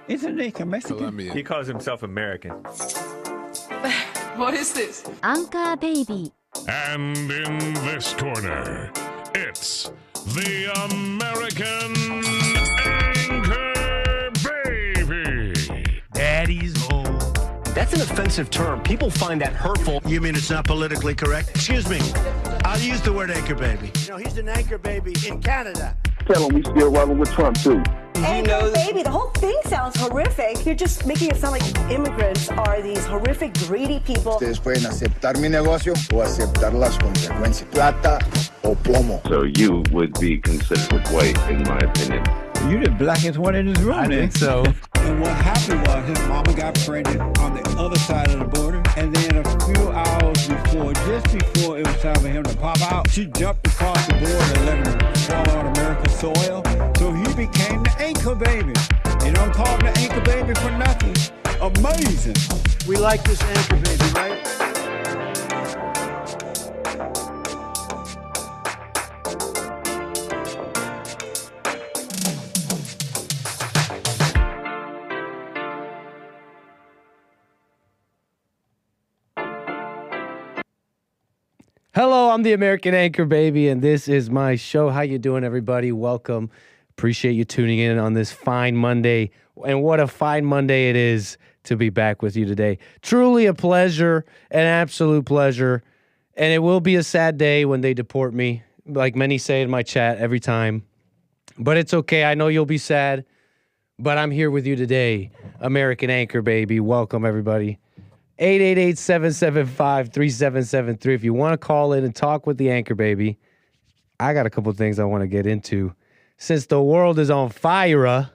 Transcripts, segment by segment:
Isn't he Mexican? Colombian. He calls himself American. What is this? Anchor Baby. And in this corner, it's the American Anchor Baby. Daddy's home. That's an offensive term. People find that hurtful. You mean it's not politically correct? Excuse me. I'll use the word anchor baby. You know, he's an anchor baby in Canada. Tell him we still rolling with Trump, too. Anchor baby, the whole thing sounds horrific. You're just making it sound like immigrants are these horrific, greedy people. Ustedes pueden aceptar mi negocio o aceptar las consecuencias. Plata o plomo. So you would be considered white, in my opinion. You the blackest one in this room, I think so. And what happened was his mama got pregnant on the other side of the border. And then a few hours before, just before it was time for him to pop out, she jumped across the border and let him fall on America's soil. So he became the anchor baby. You don't call him the anchor baby for nothing. Amazing. We like this anchor baby, right? Hello, I'm the American Anchor Baby, and this is my show. How you doing, everybody? Welcome. Appreciate you tuning in on this fine Monday. And what a fine Monday it is to be back with you today. Truly a pleasure, an absolute pleasure. And it will be a sad day when they deport me, like many say in my chat every time. But it's okay. I know you'll be sad, but I'm here with you today. American Anchor Baby. Welcome, everybody. 888-775-3773. If you want to call in and talk with the Anchor Baby, I got a couple things I want to get into. Since the world is on fire,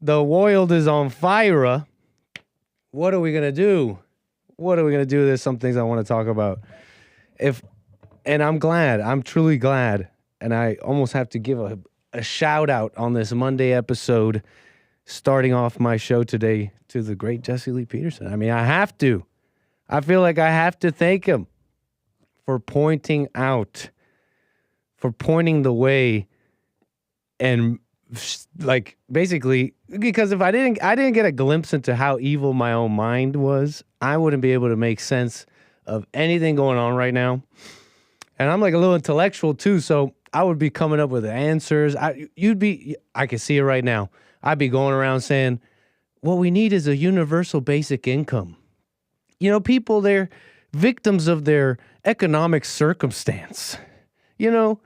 what are we going to do? There's some things I want to talk about. And I'm truly glad, and I almost have to give a shout out on this Monday episode, starting off my show today, to the great Jesse Lee Peterson. I mean, I have to. I feel like I have to thank him for pointing the way, and like basically, because if I didn't get a glimpse into how evil my own mind was, I wouldn't be able to make sense of anything going on right now. And I'm like a little intellectual too, so I would be coming up with answers. I can see it right now. I'd be going around saying, what we need is a universal basic income. You know, people, they're victims of their economic circumstance. You know,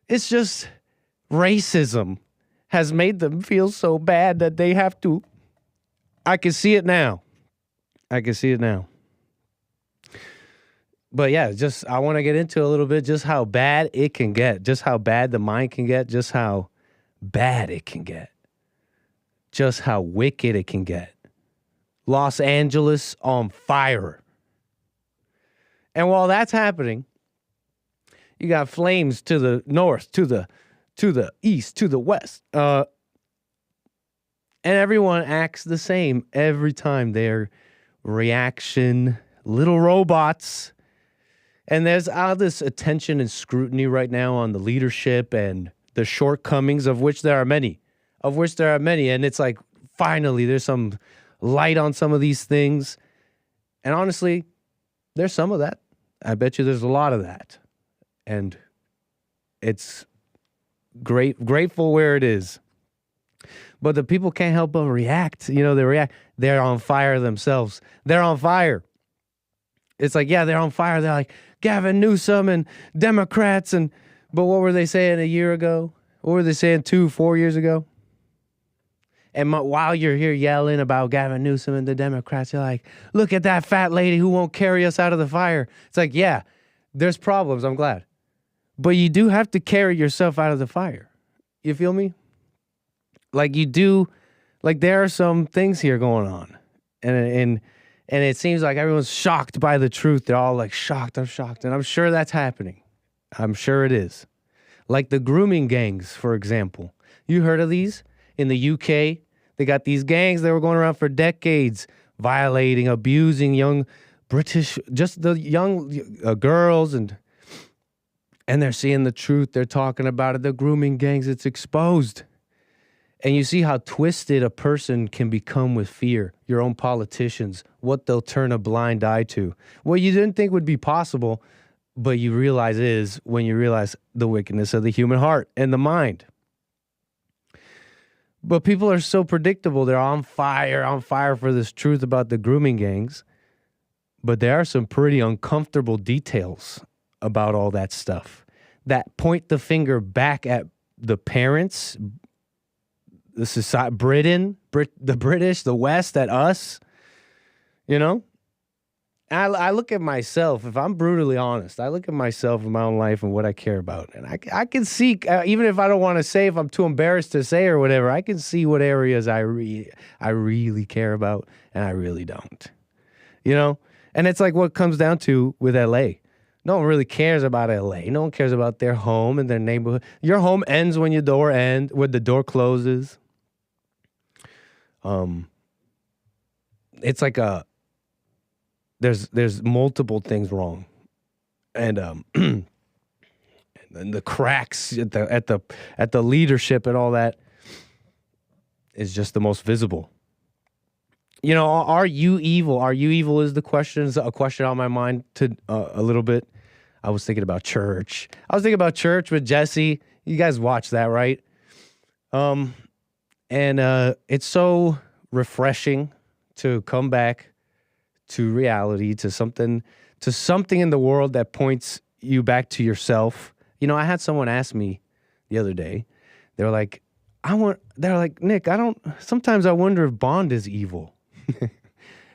it's just racism has made them feel so bad that they have to. I can see it now. But yeah, I want to get into a little bit just how bad it can get, just how bad the mind can get, just how bad it can get. Just how wicked it can get. Los Angeles on fire. And while that's happening, you got flames to the north, to the east, to the west. And everyone acts the same every time. Their reaction, little robots. And there's all this attention and scrutiny right now on the leadership and the shortcomings, of which there are many. And it's like, finally, there's some light on some of these things. And honestly, there's some of that. I bet you there's a lot of that. And it's grateful where it is. But the people can't help but react. You know, they react. They're on fire themselves. They're on fire. It's like, yeah, they're on fire. They're like, Gavin Newsom and Democrats. But what were they saying a year ago? What were they saying 4 years ago? And while you're here yelling about Gavin Newsom and the Democrats, you're like, look at that fat lady who won't carry us out of the fire. It's like, yeah, there's problems. I'm glad. But you do have to carry yourself out of the fire. You feel me? Like you do, like there are some things here going on. And it seems like everyone's shocked by the truth. They're all like, shocked, I'm shocked. And I'm sure that's happening. I'm sure it is. Like the grooming gangs, for example. You heard of these? In the UK, they got these gangs that were going around for decades, violating, abusing young British, just the young girls, and they're seeing the truth. They're talking about it. The grooming gangs, it's exposed. And you see how twisted a person can become with fear. Your own politicians, what they'll turn a blind eye to. What you didn't think would be possible, but you realize is when you realize the wickedness of the human heart and the mind. But people are so predictable. They're on fire for this truth about the grooming gangs. But there are some pretty uncomfortable details about all that stuff that point the finger back at the parents, the society, the British, the West, at us. You know? I look at myself, if I'm brutally honest, I look at myself in my own life and what I care about. And I can see, even if I don't want to say, if I'm too embarrassed to say or whatever, I can see what areas I really care about and I really don't. You know? And it's like what comes down to with LA. No one really cares about LA. No one cares about their home and their neighborhood. Your home ends when when the door closes. It's like there's multiple things wrong, and and the cracks at the leadership and all that is just the most visible. You know, are you evil? Are you evil is the question. Is a question on my mind to a little bit. I was thinking about church. I was thinking about church with Jesse. You guys watch that, right? And it's so refreshing to come back to reality, to something in the world that points you back to yourself. You know, I had someone ask me the other day. They're like, Nick, sometimes I wonder if Bond is evil.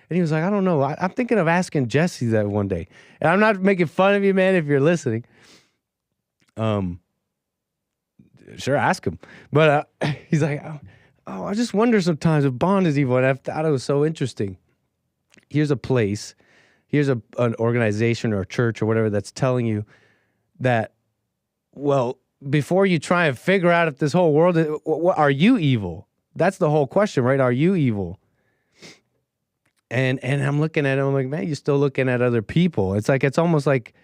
And he was like, I don't know. I'm thinking of asking Jesse that one day. And I'm not making fun of you, man, if you're listening. Sure, ask him. But he's like, I just wonder sometimes if Bond is evil. And I thought it was so interesting. Here's a place, here's an organization or a church or whatever that's telling you that, well, before you try and figure out if this whole world is, are you evil? That's the whole question, right? Are you evil? And I'm looking at him, I'm like, man, you're still looking at other people. It's almost like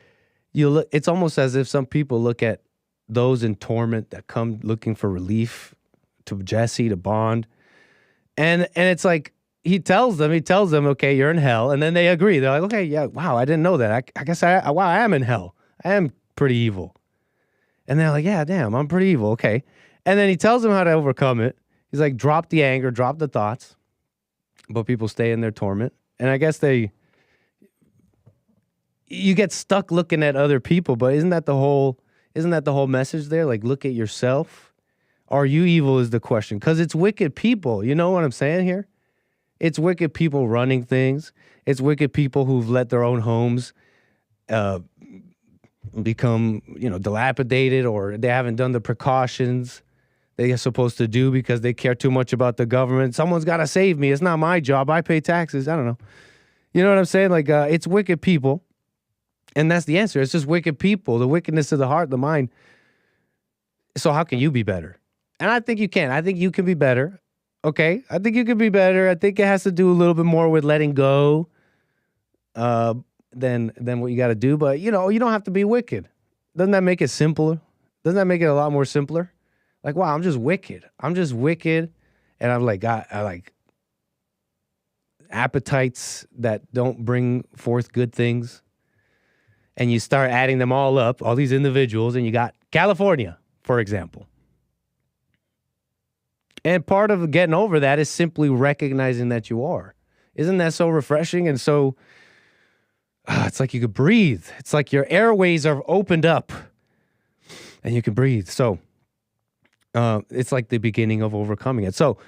it's almost as if some people look at those in torment that come looking for relief, to Jesse, to Bond. And it's like, he tells them, okay, you're in hell. And then they agree. They're like, okay, yeah, wow, I didn't know that. I guess I am in hell. I am pretty evil. And they're like, yeah, damn, I'm pretty evil. Okay. And then he tells them how to overcome it. He's like, drop the anger, drop the thoughts. But people stay in their torment. And I guess you get stuck looking at other people, but isn't that the whole message there? Like, look at yourself. Are you evil is the question. Because it's wicked people. You know what I'm saying here? It's wicked people running things. It's wicked people who've let their own homes become, dilapidated, or they haven't done the precautions they're supposed to do because they care too much about the government. Someone's got to save me. It's not my job. I pay taxes. I don't know. You know what I'm saying? Like, it's wicked people. And that's the answer. It's just wicked people, the wickedness of the heart, the mind. So how can you be better? And I think you can. I think you can be better. Okay? I think you can be better. I think it has to do a little bit more with letting go than what you got to do. But, you don't have to be wicked. Doesn't that make it simpler? Doesn't that make it a lot more simpler? Like, wow, I'm just wicked. And I'm like, I like appetites that don't bring forth good things. And you start adding them all up, all these individuals, and you got California, for example. And part of getting over that is simply recognizing that you are. Isn't that so refreshing? And so, it's like you could breathe. It's like your airways are opened up and you can breathe. So, it's like the beginning of overcoming it. So,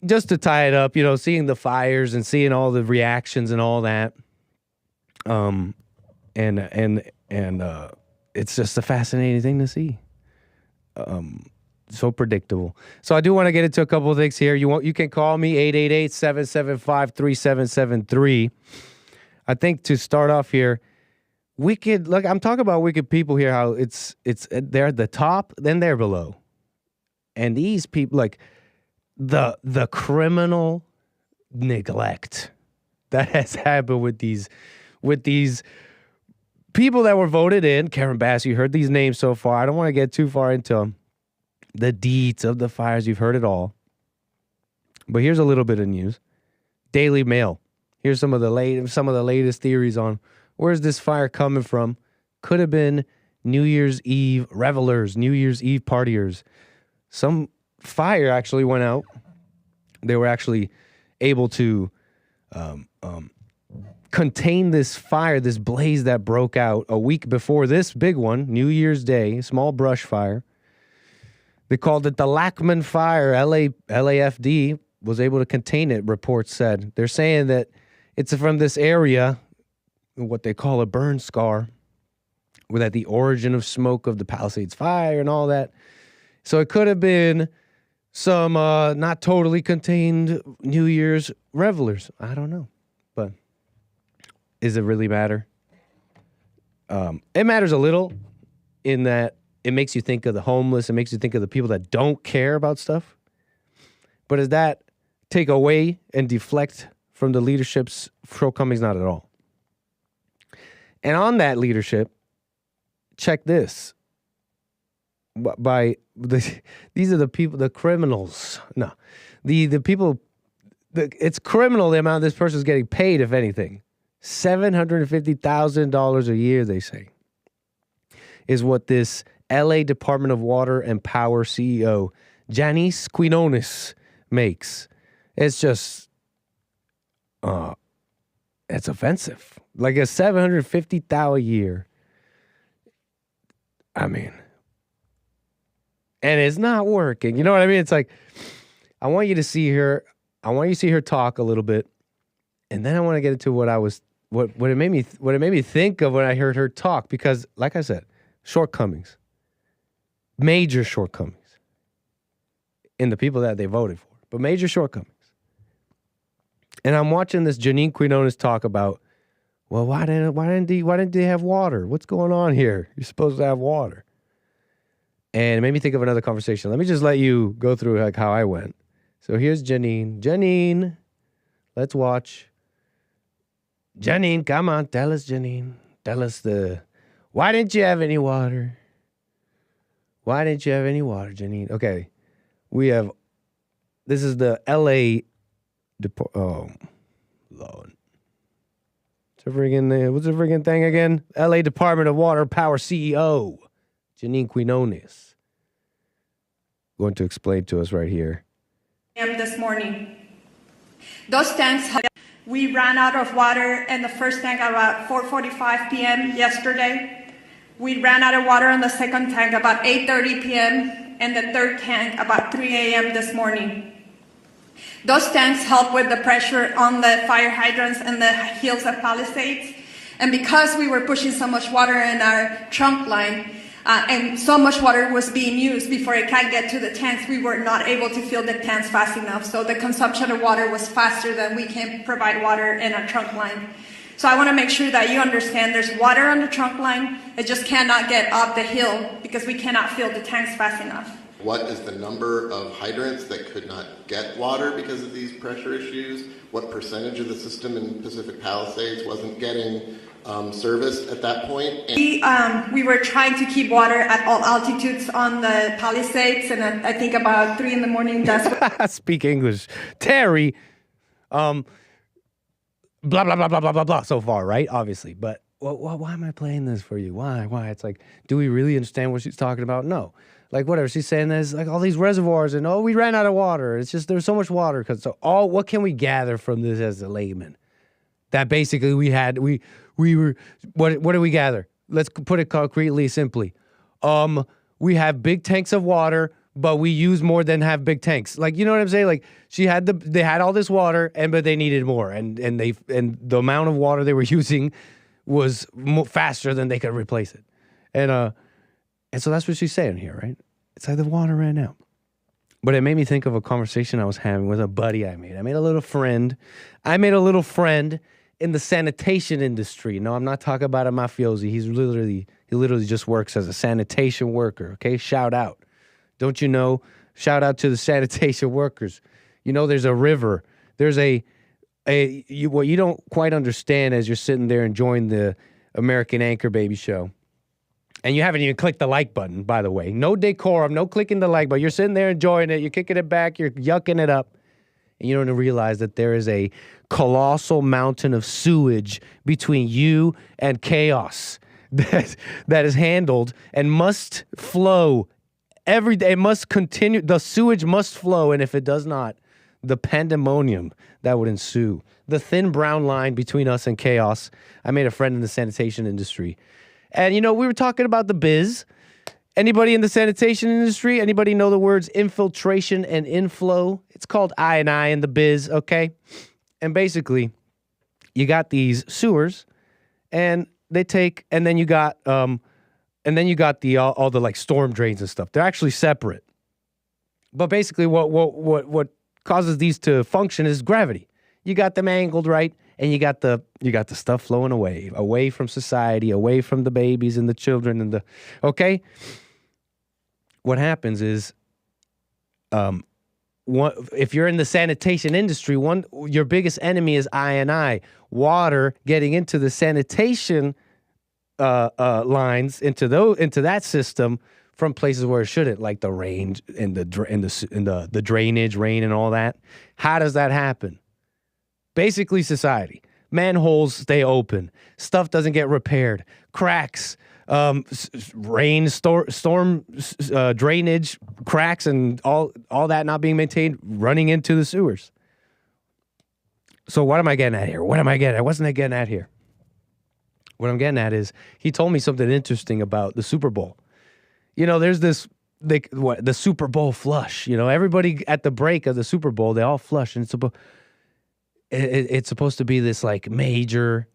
just to tie it up, seeing the fires and seeing all the reactions and all that, and it's just a fascinating thing to see. So predictable. So I do want to get into a couple of things here. You can call me 888-775-3773. I think to start off here, wicked. Look, I'm talking about wicked people here. How it's they're at the top, then they're below. And these people, like the criminal neglect that has happened with these people that were voted in. Karen Bass, you heard these names so far. I don't want to get too far into them, the deets of the fires. You've heard it all. But here's a little bit of news. Daily Mail. Here's some of the latest theories on where's this fire coming from. Could have been New Year's Eve revelers, New Year's Eve partiers. Some fire actually went out. They were actually able to contain this fire, this blaze that broke out a week before this big one, New Year's Day, small brush fire. They called it the Lackman Fire. LAFD was able to contain it, reports said. They're saying that it's from this area, what they call a burn scar, with at the origin of smoke of the Palisades fire and all that. So it could have been some not totally contained New Year's revelers. I don't know. But does it really matter? It matters a little in that it makes you think of the homeless. It makes you think of the people that don't care about stuff. But does that take away and deflect from the leadership's shortcomings? Not at all. And on that leadership, check this. These are the people, the criminals. No, the people. It's criminal the amount this person's getting paid, if anything. $750,000 a year, they say, is what this LA Department of Water and Power CEO, 𝒔𝒐𝒄𝒊𝒂𝒍𝒔, makes. It's just, it's offensive. Like a $750,000 a year. I mean, and it's not working. You know what I mean? It's like, I want you to see her. I want you to see her talk a little bit, and then I want to get into what it made me think of when I heard her talk. Because, like I said, shortcomings, major shortcomings in the people that they voted for, but major shortcomings. And I'm watching this 𝒔𝒐𝒄𝒊𝒂𝒍𝒔 talk about, well, why didn't they have water? What's going on here? You're supposed to have water. And it made me think of another conversation. Let me just let you go through like how I went. So here's Janine. Janine, let's watch. Janine, come on, tell us, Janine. Tell us why didn't you have any water? Why didn't you have any water, Janine? Okay, this is the LA, oh, Lord. What's the friggin' thing again? LA Department of Water Power CEO, 𝒔𝒐𝒄𝒊𝒂𝒍𝒔, going to explain to us right here. This morning, those tanks, we ran out of water in the first tank about 4:45 p.m. yesterday. We ran out of water in the second tank about 8:30 p.m. and the third tank about 3 a.m. this morning. Those tanks help with the pressure on the fire hydrants and the hills of Palisades. And because we were pushing so much water in our trunk line, and so much water was being used before it can get to the tanks, we were not able to fill the tanks fast enough. So the consumption of water was faster than we can provide water in our trunk line. So I want to make sure that you understand there's water on the trunk line. It just cannot get up the hill because we cannot fill the tanks fast enough. What is the number of hydrants that could not get water because of these pressure issues? What percentage of the system in Pacific Palisades wasn't getting serviced at that point? We were trying to keep water at all altitudes on the Palisades, and I think about 3 in the morning, that's what... Speak English. Terry, blah, blah, blah, blah, blah, blah, blah, so far, right? Obviously. But why am I playing this for you? Why? It's like, do we really understand what she's talking about? No. Like, whatever. She's saying there's like all these reservoirs and, we ran out of water. It's just there's so much water. What can we gather from this as a layman? That basically we were, what do we gather? Let's put it concretely, simply. We have big tanks of water, but we use more than have big tanks. Like, you know what I'm saying? Like, they had all this water, but they needed more. And the amount of water they were using was faster than they could replace it. And so that's what she's saying here, right? It's like the water ran out. But it made me think of a conversation I was having with a buddy I made. I made a little friend in the sanitation industry. No, I'm not talking about a mafiosi. He literally just works as a sanitation worker, okay? Shout out. Don't you know? Shout out to the sanitation workers. You know, there's a river. There's what you don't quite understand as you're sitting there enjoying the American Anchor Baby show And you haven't even clicked the like button, by the way. No decorum, no clicking the like button. You're sitting there enjoying it. You're kicking it back. You're yucking it up. And you don't realize that there is a colossal mountain of sewage between you and chaos that is handled and must flow every day. It must continue. The sewage must flow. And if it does not, the pandemonium that would ensue. The thin brown line between us and chaos. I made a friend in the sanitation industry. And, we were talking about the biz. Anybody in the sanitation industry? Anybody know the words infiltration and inflow? It's called I&I in the biz, okay? And basically, you got these sewers, and they take, and then you got all the like storm drains and stuff. They're actually separate. But basically, what causes these to function is gravity. You got them angled right, and you got the stuff flowing away from society, away from the babies and the children and okay. What happens is, if you're in the sanitation industry, your biggest enemy is I&I. Water getting into the sanitation lines into that system from places where it shouldn't, like the rain and the drainage, rain and all that. How does that happen? Basically, society. Manholes stay open. Stuff doesn't get repaired. Cracks. Rain, storm, drainage, cracks, and all that not being maintained, running into the sewers. So what am I getting at here? What wasn't I getting at here? What I'm getting at is he told me something interesting about the Super Bowl. There's this the Super Bowl flush. Everybody at the break of the Super Bowl, they all flush, and it's supposed to be this like major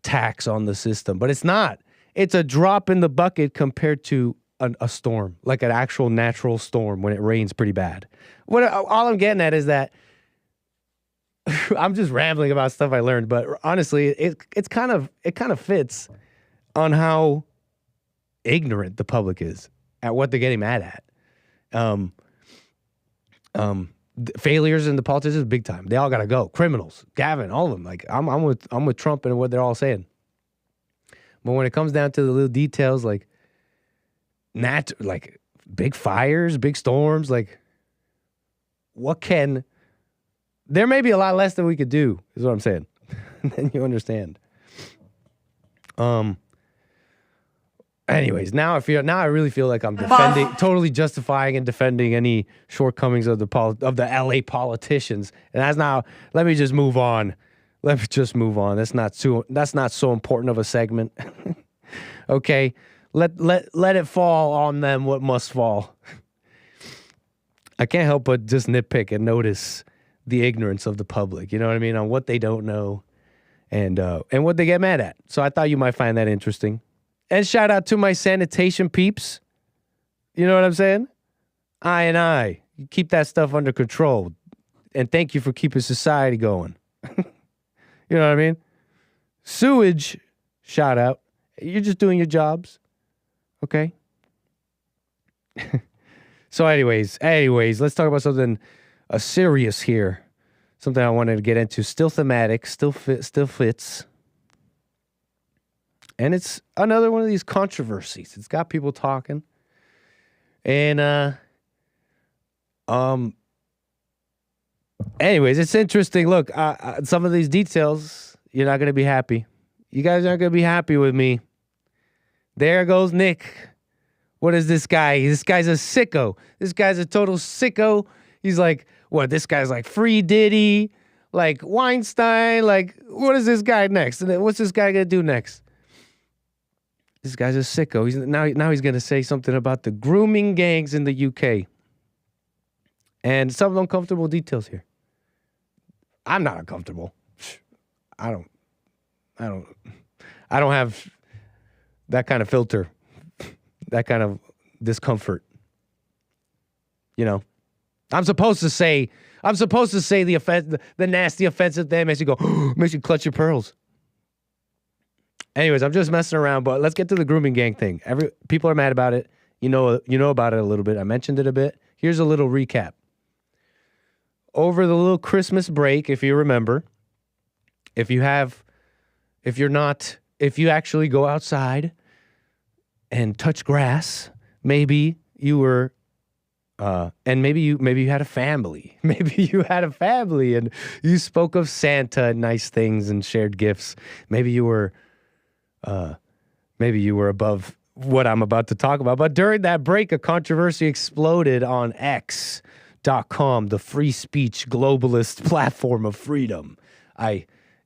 tax on the system, but it's not. It's a drop in the bucket compared to a storm, like an actual natural storm when it rains pretty bad. All I'm getting at is that I'm just rambling about stuff I learned, but honestly, it kind of fits on how ignorant the public is at what they're getting mad at. Failures in the politicians, big time. They all gotta go. Criminals, Gavin, all of them. Like I'm with Trump and what they're all saying. But when it comes down to the little details, like big fires, big storms, like there may be a lot less than we could do, is what I'm saying. Then you understand. Anyways, now I really feel like I'm totally justifying and defending any shortcomings of the LA politicians. And let me just move on. That's not so important of a segment. Okay. Let it fall on them what must fall. I can't help but just nitpick and notice the ignorance of the public, you know what I mean, on what they don't know and what they get mad at. So I thought you might find that interesting. And shout out to my sanitation peeps. You know what I'm saying? I. You keep that stuff under control. And thank you for keeping society going. You know what I mean? Sewage, shout out. You're just doing your jobs. Okay? So anyways, let's talk about something serious here. Something I wanted to get into. Still thematic, still fits. And it's another one of these controversies. It's got people talking. And anyways, it's interesting. Look, some of these details, you're not going to be happy. You guys aren't going to be happy with me. There goes Nick. What is this guy? This guy's a sicko. This guy's a total sicko. He's like, what? This guy's like Free Diddy, like Weinstein. Like, what is this guy next? And then what's this guy going to do next? This guy's a sicko. Now he's going to say something about the grooming gangs in the UK. And some uncomfortable details here. I'm not uncomfortable. I don't have that kind of filter, that kind of discomfort. I'm supposed to say the nasty offensive thing makes you go, makes you clutch your pearls. Anyways, I'm just messing around, but let's get to the grooming gang thing. People are mad about it. You know about it a little bit. I mentioned it a bit. Here's a little recap. Over the little Christmas break, if you remember, if you actually go outside and touch grass. Maybe you were, and maybe you had a family. Maybe you had a family and you spoke of Santa and nice things and shared gifts. Maybe you were above what I'm about to talk about. But during that break, a controversy exploded on X.com, the free speech globalist platform of freedom.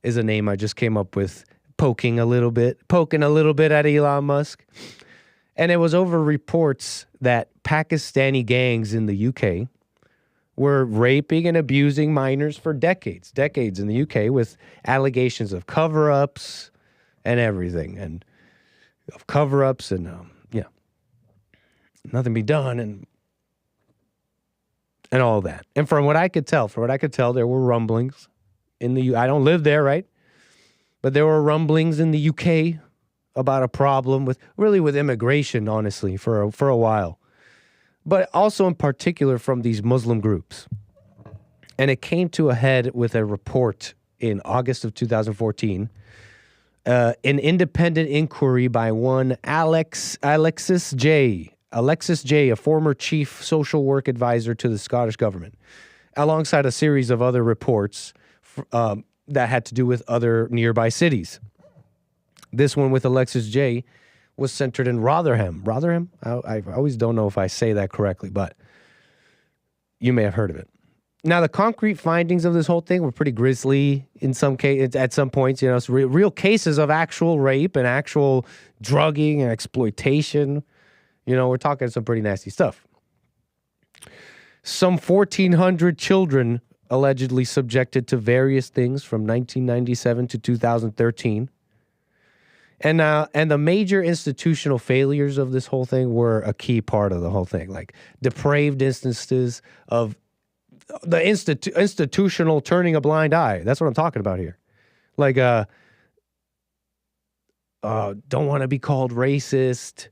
Is a name I just came up with, poking a little bit at Elon Musk. And it was over reports that Pakistani gangs in the UK were raping and abusing minors for decades in the UK, with allegations of cover-ups and everything, and of cover-ups and nothing be done and all that. And from what I could tell, there were rumblings in the I don't live there, right? But there were rumblings in the UK about a problem with immigration, honestly, for a while. But also in particular from these Muslim groups. And it came to a head with a report in August of 2014, an independent inquiry by one Alexis J, a former chief social work advisor to the Scottish government, alongside a series of other reports that had to do with other nearby cities. This one with Alexis J was centered in Rotherham. Rotherham? I always don't know if I say that correctly, but you may have heard of it. Now, the concrete findings of this whole thing were pretty grisly in some cases. At some points, it's real cases of actual rape and actual drugging and exploitation. We're talking some pretty nasty stuff. Some 1,400 children allegedly subjected to various things from 1997 to 2013. And the major institutional failures of this whole thing were a key part of the whole thing, like depraved instances of the institutional turning a blind eye. That's what I'm talking about here. Like, don't want to be called racist.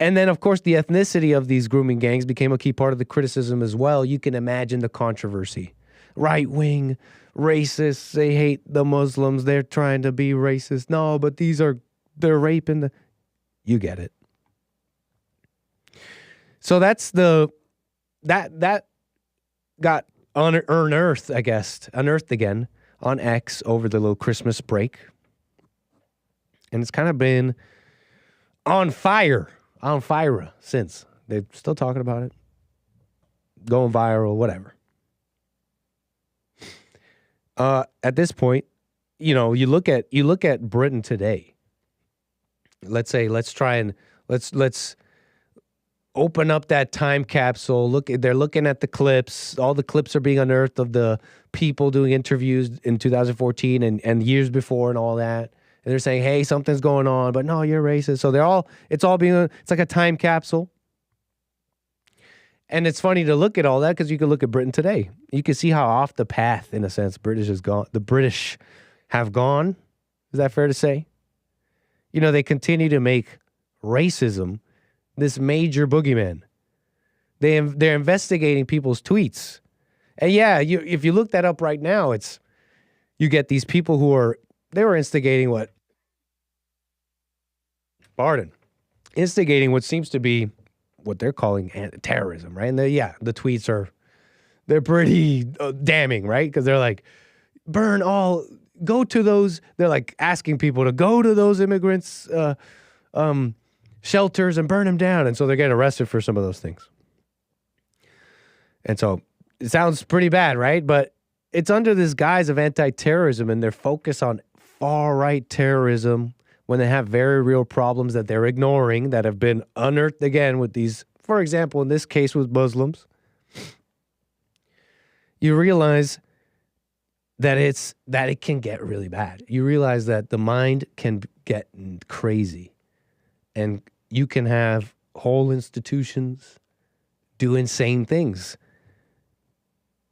And then, of course, the ethnicity of these grooming gangs became a key part of the criticism as well. You can imagine the controversy. Right-wing racists, they hate the Muslims. They're trying to be racist. No, but they're raping you get it. So that's that got unearthed again on X over the little Christmas break. And it's kind of been on fire since. They're still talking about it. Going viral, whatever. At this point, you look at Britain today. Let's open up that time capsule. They're looking at the clips. All the clips are being unearthed of the people doing interviews in 2014 and years before and all that. And they're saying, hey, something's going on, but no, you're racist. So it's like a time capsule. And it's funny to look at all that because you can look at Britain today. You can see how off the path, in a sense, the British have gone. Is that fair to say? They continue to make racism this major boogeyman. They're investigating people's tweets. And yeah, if you look that up right now, you get these people who were instigating instigating what seems to be what they're calling terrorism, right? And the tweets they're pretty damning, right? Because they're like, go to those, they're like asking people to go to those immigrants' shelters and burn them down. And so they're getting arrested for some of those things. And so it sounds pretty bad, right? But it's under this guise of anti-terrorism and their focus on far-right terrorism when they have very real problems that they're ignoring that have been unearthed again with these, for example, in this case with Muslims. You realize that it can get really bad. You realize that the mind can get crazy and you can have whole institutions do insane things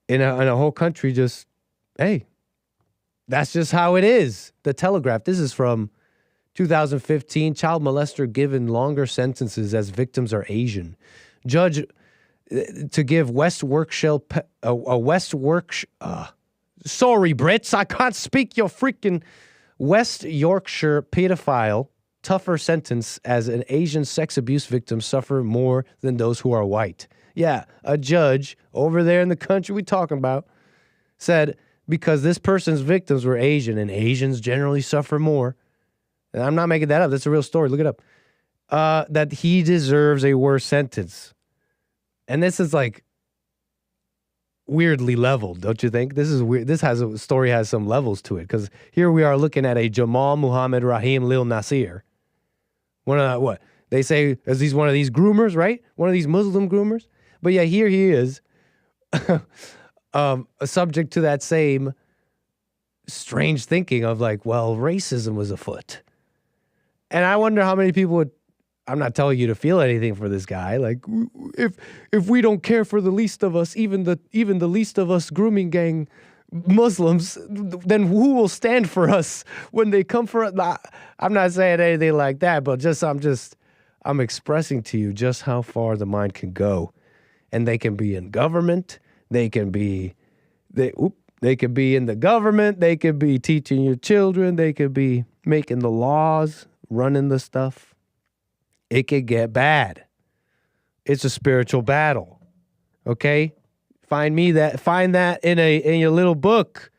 in a whole country. Just, hey, that's just how it is. The Telegraph. This is from 2015. Child molester given longer sentences as victims are Asian. Judge to give West Yorkshire sorry, Brits, I can't speak your freaking West Yorkshire pedophile tougher sentence as an Asian sex abuse victim suffer more than those who are white. Yeah, a judge over there in the country we talking about said because this person's victims were Asian and Asians generally suffer more, and I'm not making that up, that's a real story, look it up, that he deserves a worse sentence. And this is like weirdly leveled, don't you think? This is weird. This story has some levels to it, because here we are looking at a Jamal Muhammad Rahim Lil Nasir. One of what they say is he's one of these groomers, right? One of these Muslim groomers. But yeah, here he is, subject to that same strange thinking of like, well, racism was afoot. And I wonder how many people would. I'm not telling you to feel anything for this guy. Like, if we don't care for the least of us, even the least of us grooming gang Muslims, then who will stand for us when they come for us? I'm not saying anything like that, but I'm expressing to you just how far the mind can go. And they can be in government. They can be in the government. They could be teaching your children. They could be making the laws, running the stuff. It could get bad. It's a spiritual battle. Okay? Find that in your little book.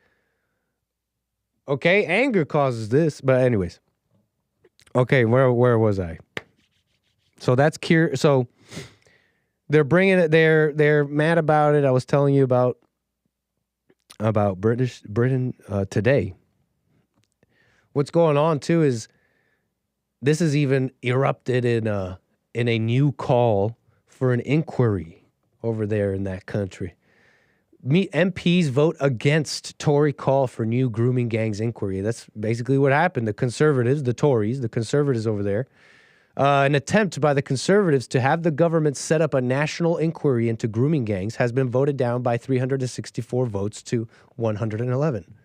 Okay? Anger causes this. But anyways. Okay, where was I? So that's so they're bringing it, they're mad about it. I was telling you about Britain today. What's going on too is this has even erupted in a new call for an inquiry over there in that country. MPs vote against Tory call for new grooming gangs inquiry. That's basically what happened. The Conservatives, the Tories, the Conservatives over there, an attempt by the Conservatives to have the government set up a national inquiry into grooming gangs has been voted down by 364 votes to 111.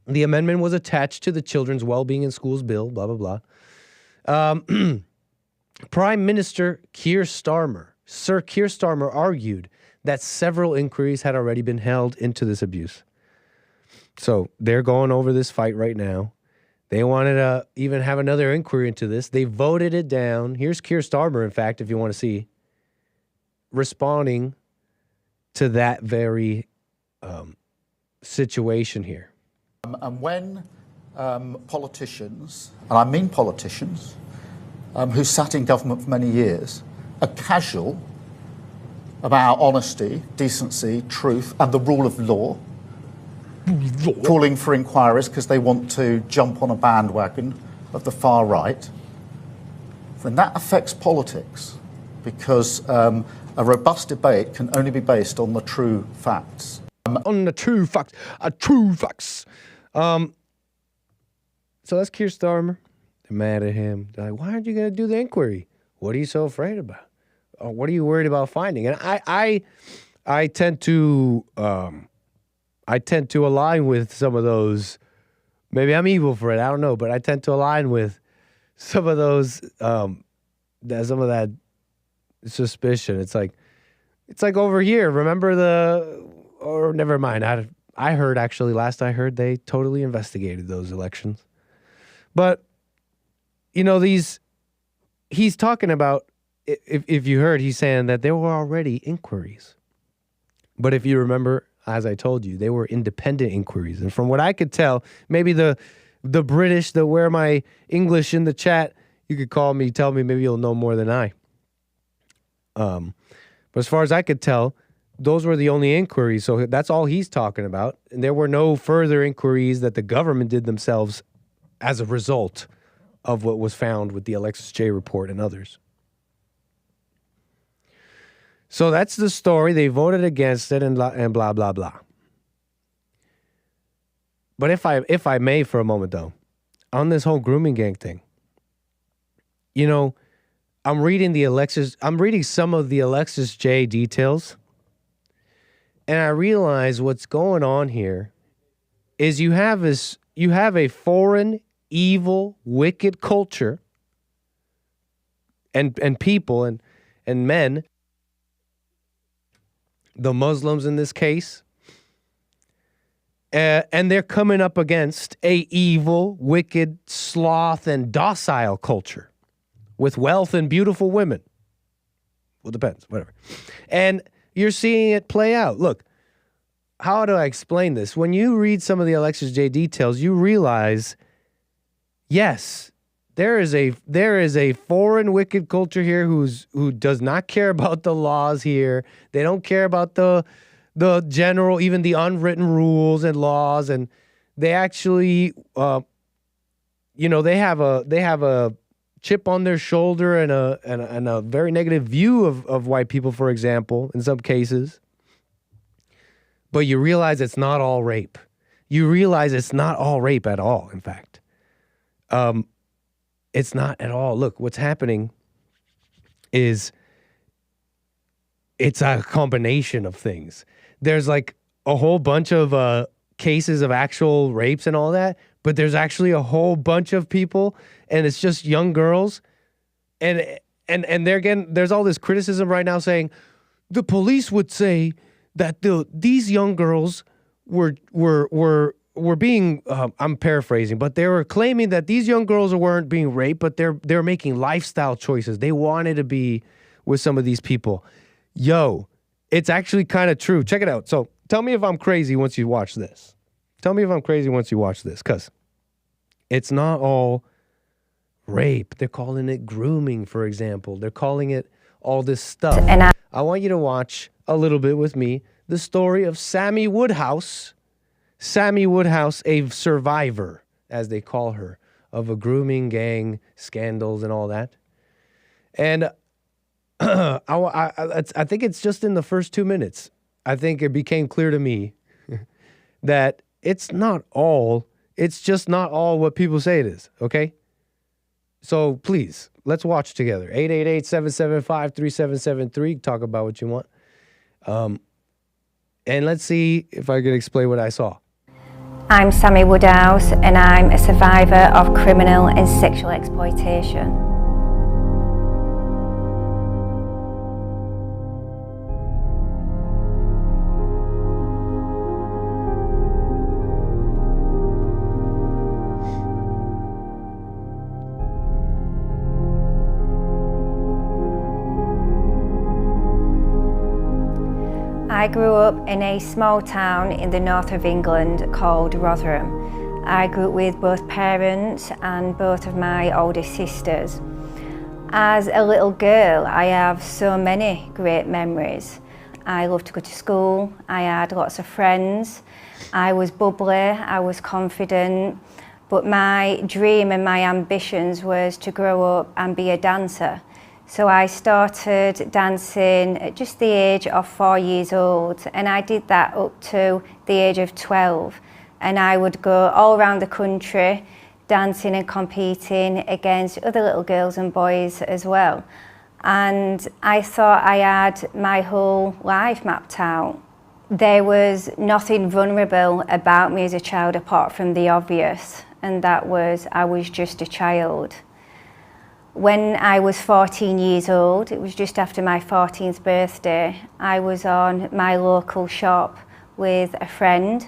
The amendment was attached to the Children's Wellbeing in Schools Bill, blah, blah, blah. Prime Minister Sir Keir Starmer argued that several inquiries had already been held into this abuse. So they're going over this fight right now. They wanted to even have another inquiry into this. They voted it down. Here's Keir Starmer, in fact, if you want to see, responding to that very situation here. And when politicians, and I mean politicians, who sat in government for many years, are casual about honesty, decency, truth, and the rule of law, calling for inquiries because they want to jump on a bandwagon of the far right, then that affects politics, because a robust debate can only be based on the true facts. On the true facts. So that's Keir Starmer. They're mad at him. They're like, why aren't you going to do the inquiry? What are you so afraid about? What are you worried about finding? And I tend to align with some of those. Maybe I'm evil for it. I don't know, but I tend to align with some of those. Some of that suspicion. It's like over here. Remember or never mind. I heard actually. Last I heard, they totally investigated those elections. But he's talking about. If you heard, he's saying that there were already inquiries. But if you remember, as I told you, they were independent inquiries. And from what I could tell, maybe the British that wear my English in the chat, you could tell me, maybe you'll know more than I. But as far as I could tell, those were the only inquiries. So that's all he's talking about. And there were no further inquiries that the government did themselves as a result of what was found with the Alexis J report and others. So that's the story. They voted against it and blah, blah, blah. But if I may for a moment, though, on this whole grooming gang thing, I'm reading some of the Alexis J details, and I realize what's going on here is you have a foreign, evil, wicked culture and people and men, the Muslims in this case, And they're coming up against a evil, wicked, sloth, and docile culture with wealth and beautiful women. Well, depends, whatever. And you're seeing it play out. Look, how do I explain this? When you read some of the Alexis J details, you realize, yes, there is a foreign wicked culture here who does not care about the laws here. They don't care about the general, even the unwritten rules and laws, and they actually, they have a chip on their shoulder and a very negative view of white people, for example, in some cases. But you realize it's not all rape. You realize it's not all rape at all, in fact. It's not at all. Look, what's happening is it's a combination of things. There's like a whole bunch of cases of actual rapes and all that, but there's actually a whole bunch of people, and it's just young girls, and they're getting, there's all this criticism right now saying the police would say that these young girls were being I'm paraphrasing, but they were claiming that these young girls weren't being raped, but they're making lifestyle choices. They wanted to be with some of these people. Yo, it's actually kind of true. Check it out. So tell me if I'm crazy once you watch this. Tell me if I'm crazy once you watch this, because it's not all rape. They're calling it grooming, for example. They're calling it all this stuff. And I want you to watch a little bit with me the story of Sammy Woodhouse. Sammy Woodhouse, a survivor, as they call her, of a grooming gang scandals and all that. And I think it's just in the first 2 minutes. I think it became clear to me that it's just not all what people say it is, okay? So please, let's watch together. 888-775-3773. Talk about what you want. And let's see if I can explain what I saw. I'm Sammy Woodhouse, and I'm a survivor of criminal and sexual exploitation. I grew up in a small town in the north of England called Rotherham. I grew up with both parents and both of my older sisters. As a little girl, I have so many great memories. I loved to go to school, I had lots of friends, I was bubbly, I was confident, but my dream and my ambitions was to grow up and be a dancer. So I started dancing at just the age of 4 years old, and I did that up to the age of 12. And I would go all around the country dancing and competing against other little girls and boys as well. And I thought I had my whole life mapped out. There was nothing vulnerable about me as a child apart from the obvious, and that was I was just a child. When I was 14 years old, it was just after my 14th birthday, I was on my local shop with a friend,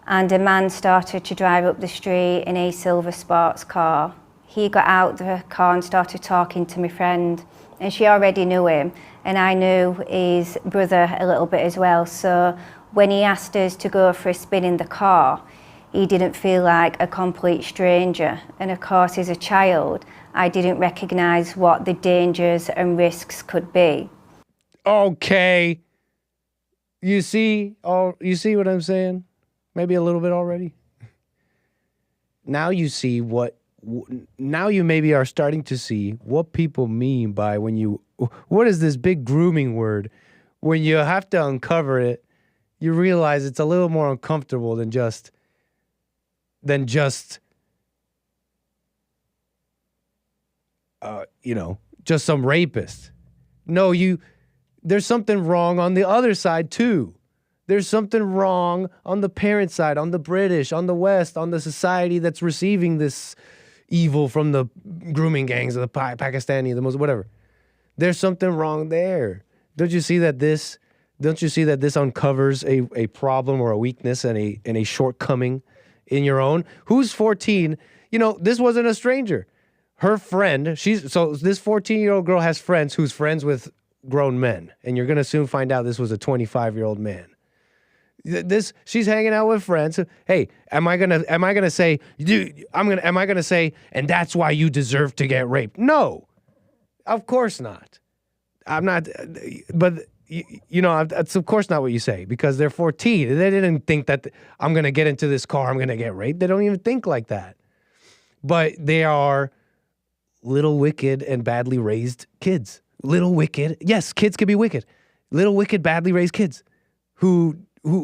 and a man started to drive up the street in a silver sports car. He got out the car and started talking to my friend, and she already knew him, and I knew his brother a little bit as well. So when he asked us to go for a spin in the car, he didn't feel like a complete stranger. And of course, as a child, I didn't recognise what the dangers and risks could be. Okay. You see what I'm saying? Maybe a little bit already. Now you see now you maybe are starting to see what people mean by what is this big grooming word? When you have to uncover it, you realize it's a little more uncomfortable than just just some rapist. No, there's something wrong on the other side too. There's something wrong on the parent side, on the British, on the West, on the society that's receiving this evil from the grooming gangs, the Pakistani, the Muslim, whatever. There's something wrong there. Don't you see that this Don't you see that this uncovers a problem or a weakness and a shortcoming in your own? Who's 14? You know, this wasn't a stranger. Her friend, this 14-year-old girl has friends who's friends with grown men, and you're gonna soon find out this was a 25-year-old man. She's hanging out with friends. Hey, am I gonna say, and that's why you deserve to get raped? No, of course not. I'm not, but you know, that's of course not what you say, because they're 14. They didn't think that I'm gonna get into this car, I'm gonna get raped. They don't even think like that. But they are little wicked and badly raised kids. Little wicked, yes, kids can be wicked. Little wicked, badly raised kids who,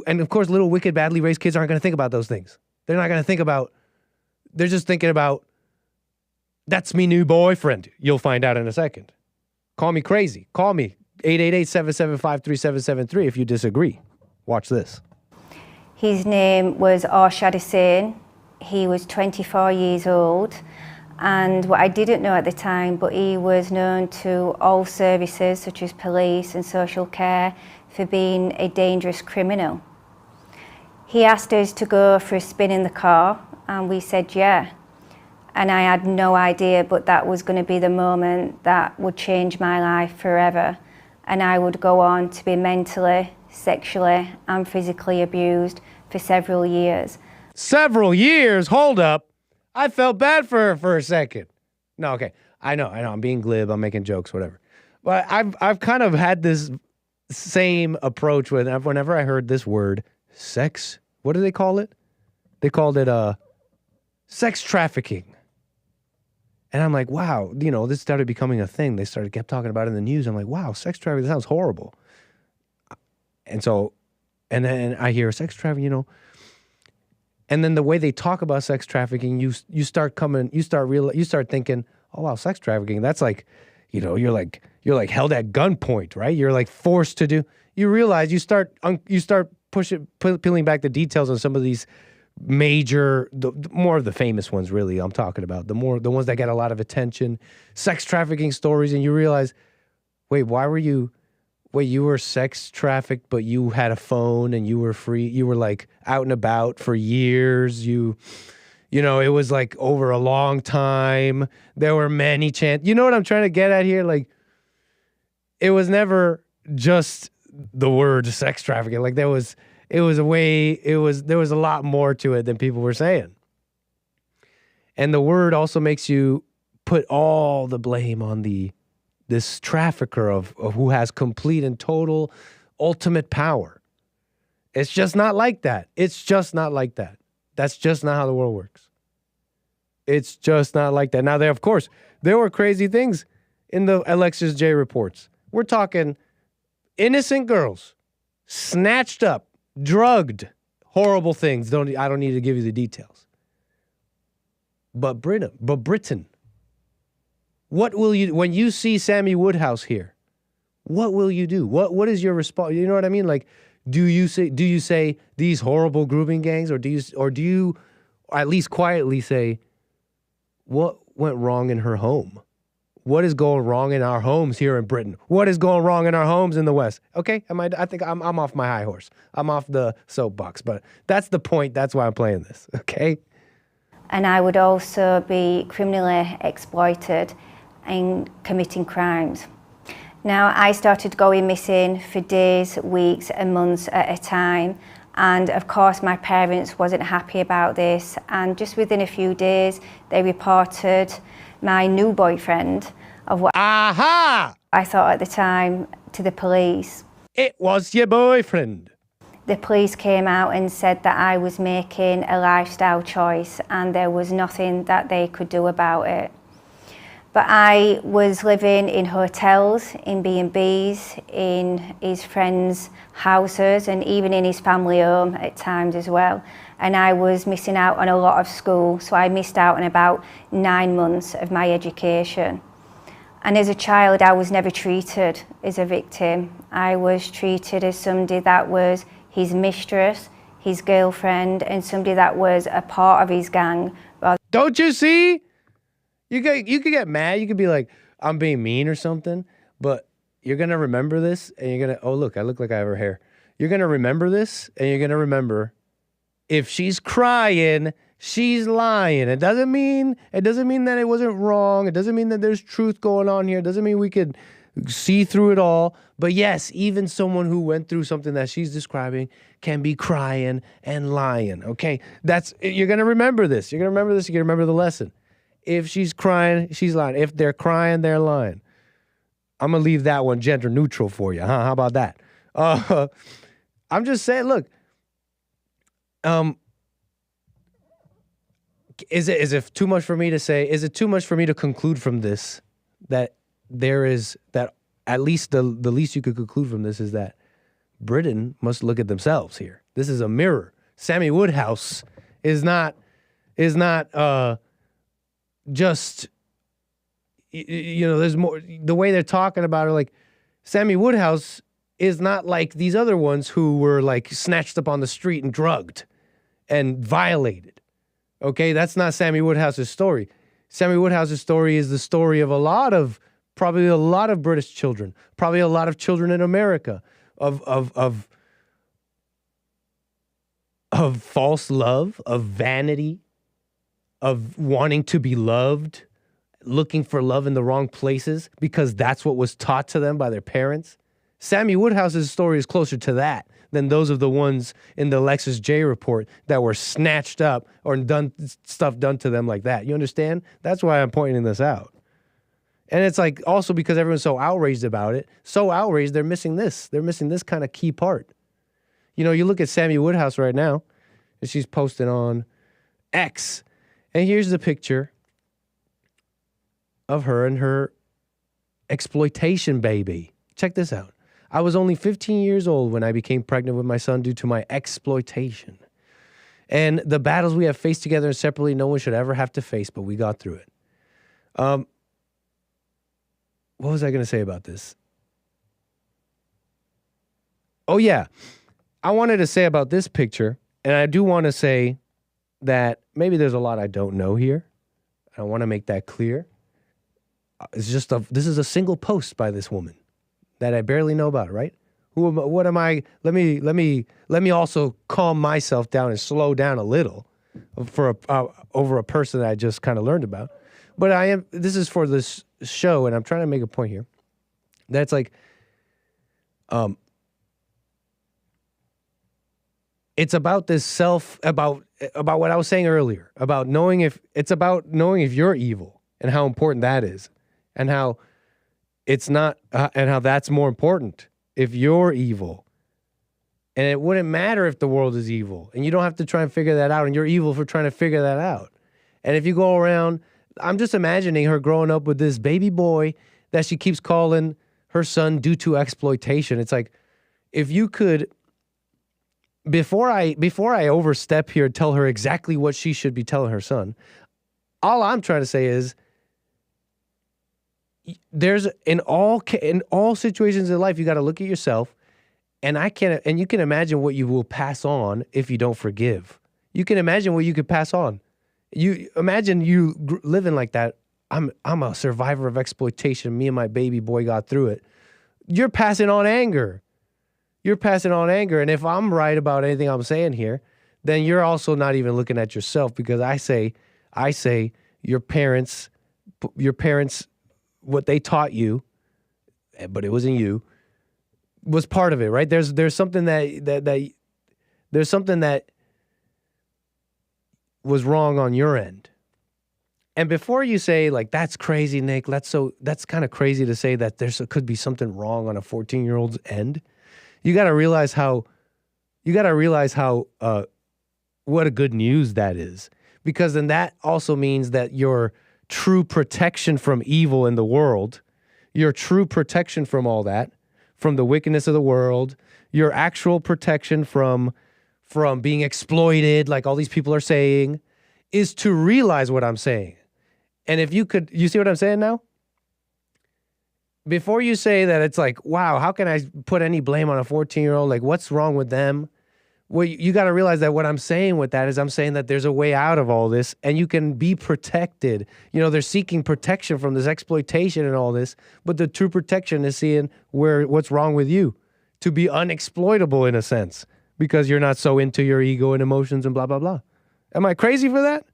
and of course, little wicked, badly raised kids aren't going to think about those things. They're not going to think about, they're just thinking about, that's me new boyfriend. You'll find out in a second. Call me crazy. Call me 888-775-3773 if you disagree. Watch this. His name was 𝒔𝒐𝒄𝒊𝒂𝒍𝒔. He was 24 years old. And what I didn't know at the time, but he was known to all services such as police and social care for being a dangerous criminal. He asked us to go for a spin in the car, and we said yeah. And I had no idea, but that was going to be the moment that would change my life forever. And I would go on to be mentally, sexually, and physically abused for several years. Several years? Hold up. I felt bad for her for a second. No, okay. I know. I'm being glib. I'm making jokes, whatever. But I've kind of had this same approach whenever I heard this word, sex. What do they call it? They called it sex trafficking. And I'm like, wow, you know, this started becoming a thing. They kept talking about it in the news. I'm like, wow, sex trafficking, that sounds horrible. And then I hear sex trafficking, you know. And then the way they talk about sex trafficking, you start thinking, oh wow, sex trafficking, that's like, you know, you're like held at gunpoint, right? You're like forced to do. You realize you start peeling back the details on some of these major, more of the famous ones, really. I'm talking about the ones that get a lot of attention, sex trafficking stories, and you realize, wait, you were sex trafficked, but you had a phone and you were free. You were like out and about for years. You know, it was like over a long time. There were many chances. You know what I'm trying to get at here? Like, it was never just the word sex trafficking. Like there was a lot more to it than people were saying. And the word also makes you put all the blame on this trafficker of who has complete and total ultimate power. It's just not like that. It's just not like that. That's just not how the world works. It's just not like that. Now, there were crazy things in the Alexis J reports. We're talking innocent girls, snatched up, drugged, horrible things. I don't need to give you the details. But Britain, what will you, when you see Sammy Woodhouse here, what will you do? What is your response? You know what I mean? Like, do you say these horrible grooming gangs, or do you at least quietly say, what went wrong in her home? What is going wrong in our homes here in Britain? What is going wrong in our homes in the West? Okay, I think I'm off my high horse. I'm off the soapbox, but that's the point. That's why I'm playing this, okay? And I would also be criminally exploited in committing crimes. Now, I started going missing for days, weeks and months at a time. And of course, my parents wasn't happy about this. And just within a few days, they reported my new boyfriend of what I thought at the time to the police. It was your boyfriend. The police came out and said that I was making a lifestyle choice and there was nothing that they could do about it. But I was living in hotels, in B&Bs, in his friends' houses, and even in his family home at times as well. And I was missing out on a lot of school, so I missed out on about 9 months of my education. And as a child, I was never treated as a victim. I was treated as somebody that was his mistress, his girlfriend, and somebody that was a part of his gang. Don't you see? You could get mad. You could be like, I'm being mean or something. But you're going to remember this and you're going to, oh, look, I look like I have her hair. You're going to remember this and you're going to remember if she's crying, she's lying. It doesn't mean that it wasn't wrong. It doesn't mean that there's truth going on here. It doesn't mean we could see through it all. But yes, even someone who went through something that she's describing can be crying and lying. Okay, you're gonna remember this. You're gonna remember this. You're gonna remember the lesson. If she's crying, she's lying. If they're crying, they're lying. I'm gonna leave that one gender neutral for you. Huh? How about that? I'm just saying. Look, is it too much for me to say? Is it too much for me to conclude from this that there is that at least the least you could conclude from this is that Britain must look at themselves here. This is a mirror. Sammy Woodhouse is not just, you know, there's more, the way they're talking about her, like Sammy Woodhouse is not like these other ones who were like snatched up on the street and drugged and violated. Okay, that's not Sammy Woodhouse's story. Sammy Woodhouse's story is the story of probably a lot of British children, probably a lot of children in America, of false love, of vanity, of wanting to be loved, looking for love in the wrong places because that's what was taught to them by their parents. Sammy Woodhouse's story is closer to that than those of the ones in the Alexis J report that were snatched up or stuff done to them like that. You understand? That's why I'm pointing this out. And it's like also because everyone's so outraged about it, so outraged, they're missing this. They're missing this kind of key part. You know, you look at Sammy Woodhouse right now, and she's posting on X, and here's the picture of her and her exploitation baby. Check this out. I was only 15 years old when I became pregnant with my son due to my exploitation. And the battles we have faced together and separately, no one should ever have to face, but we got through it. What was I going to say about this? Oh, yeah. I wanted to say about this picture, and I do want to say that maybe there's a lot I don't know here. I want to make that clear. This is a single post by this woman that I barely know about, right? What am I? Let me also calm myself down and slow down a little for over a person that I just kind of learned about. But this is for this show, and I'm trying to make a point here. That's like, it's about this about what I was saying earlier, about knowing if you're evil and how important that is, and how it's not, and how that's more important if you're evil. And it wouldn't matter if the world is evil, and you don't have to try and figure that out, and you're evil for trying to figure that out. And if you go around, I'm just imagining her growing up with this baby boy that she keeps calling her son due to exploitation. It's like, if you could, before I overstep here and tell her exactly what she should be telling her son, all I'm trying to say is, there's in all situations in life, you got to look at yourself, and you can imagine what you will pass on if you don't forgive. You can imagine what you could pass on. You imagine you living like that. I'm a survivor of exploitation. Me and my baby boy got through it. You're passing on anger. And if I'm right about anything I'm saying here, then you're also not even looking at yourself, because I say your parents, what they taught you, but it wasn't you, was part of it, right? There's something that was wrong on your end. And before you say, like, that's crazy, Nick, that's kind of crazy to say that could be something wrong on a 14-year-old's end. You got to realize how what a good news that is, because then that also means that your true protection from evil in the world, your true protection from all that, from the wickedness of the world, your actual protection from being exploited, like all these people are saying, is to realize what I'm saying. And if you see what I'm saying now? Before you say that, it's like, wow, how can I put any blame on a 14-year-old? Like, what's wrong with them? Well, you got to realize that what I'm saying with that is I'm saying that there's a way out of all this and you can be protected. You know, they're seeking protection from this exploitation and all this, but the true protection is seeing what's wrong with you, to be unexploitable in a sense, because you're not so into your ego and emotions and blah, blah, blah. Am I crazy for that?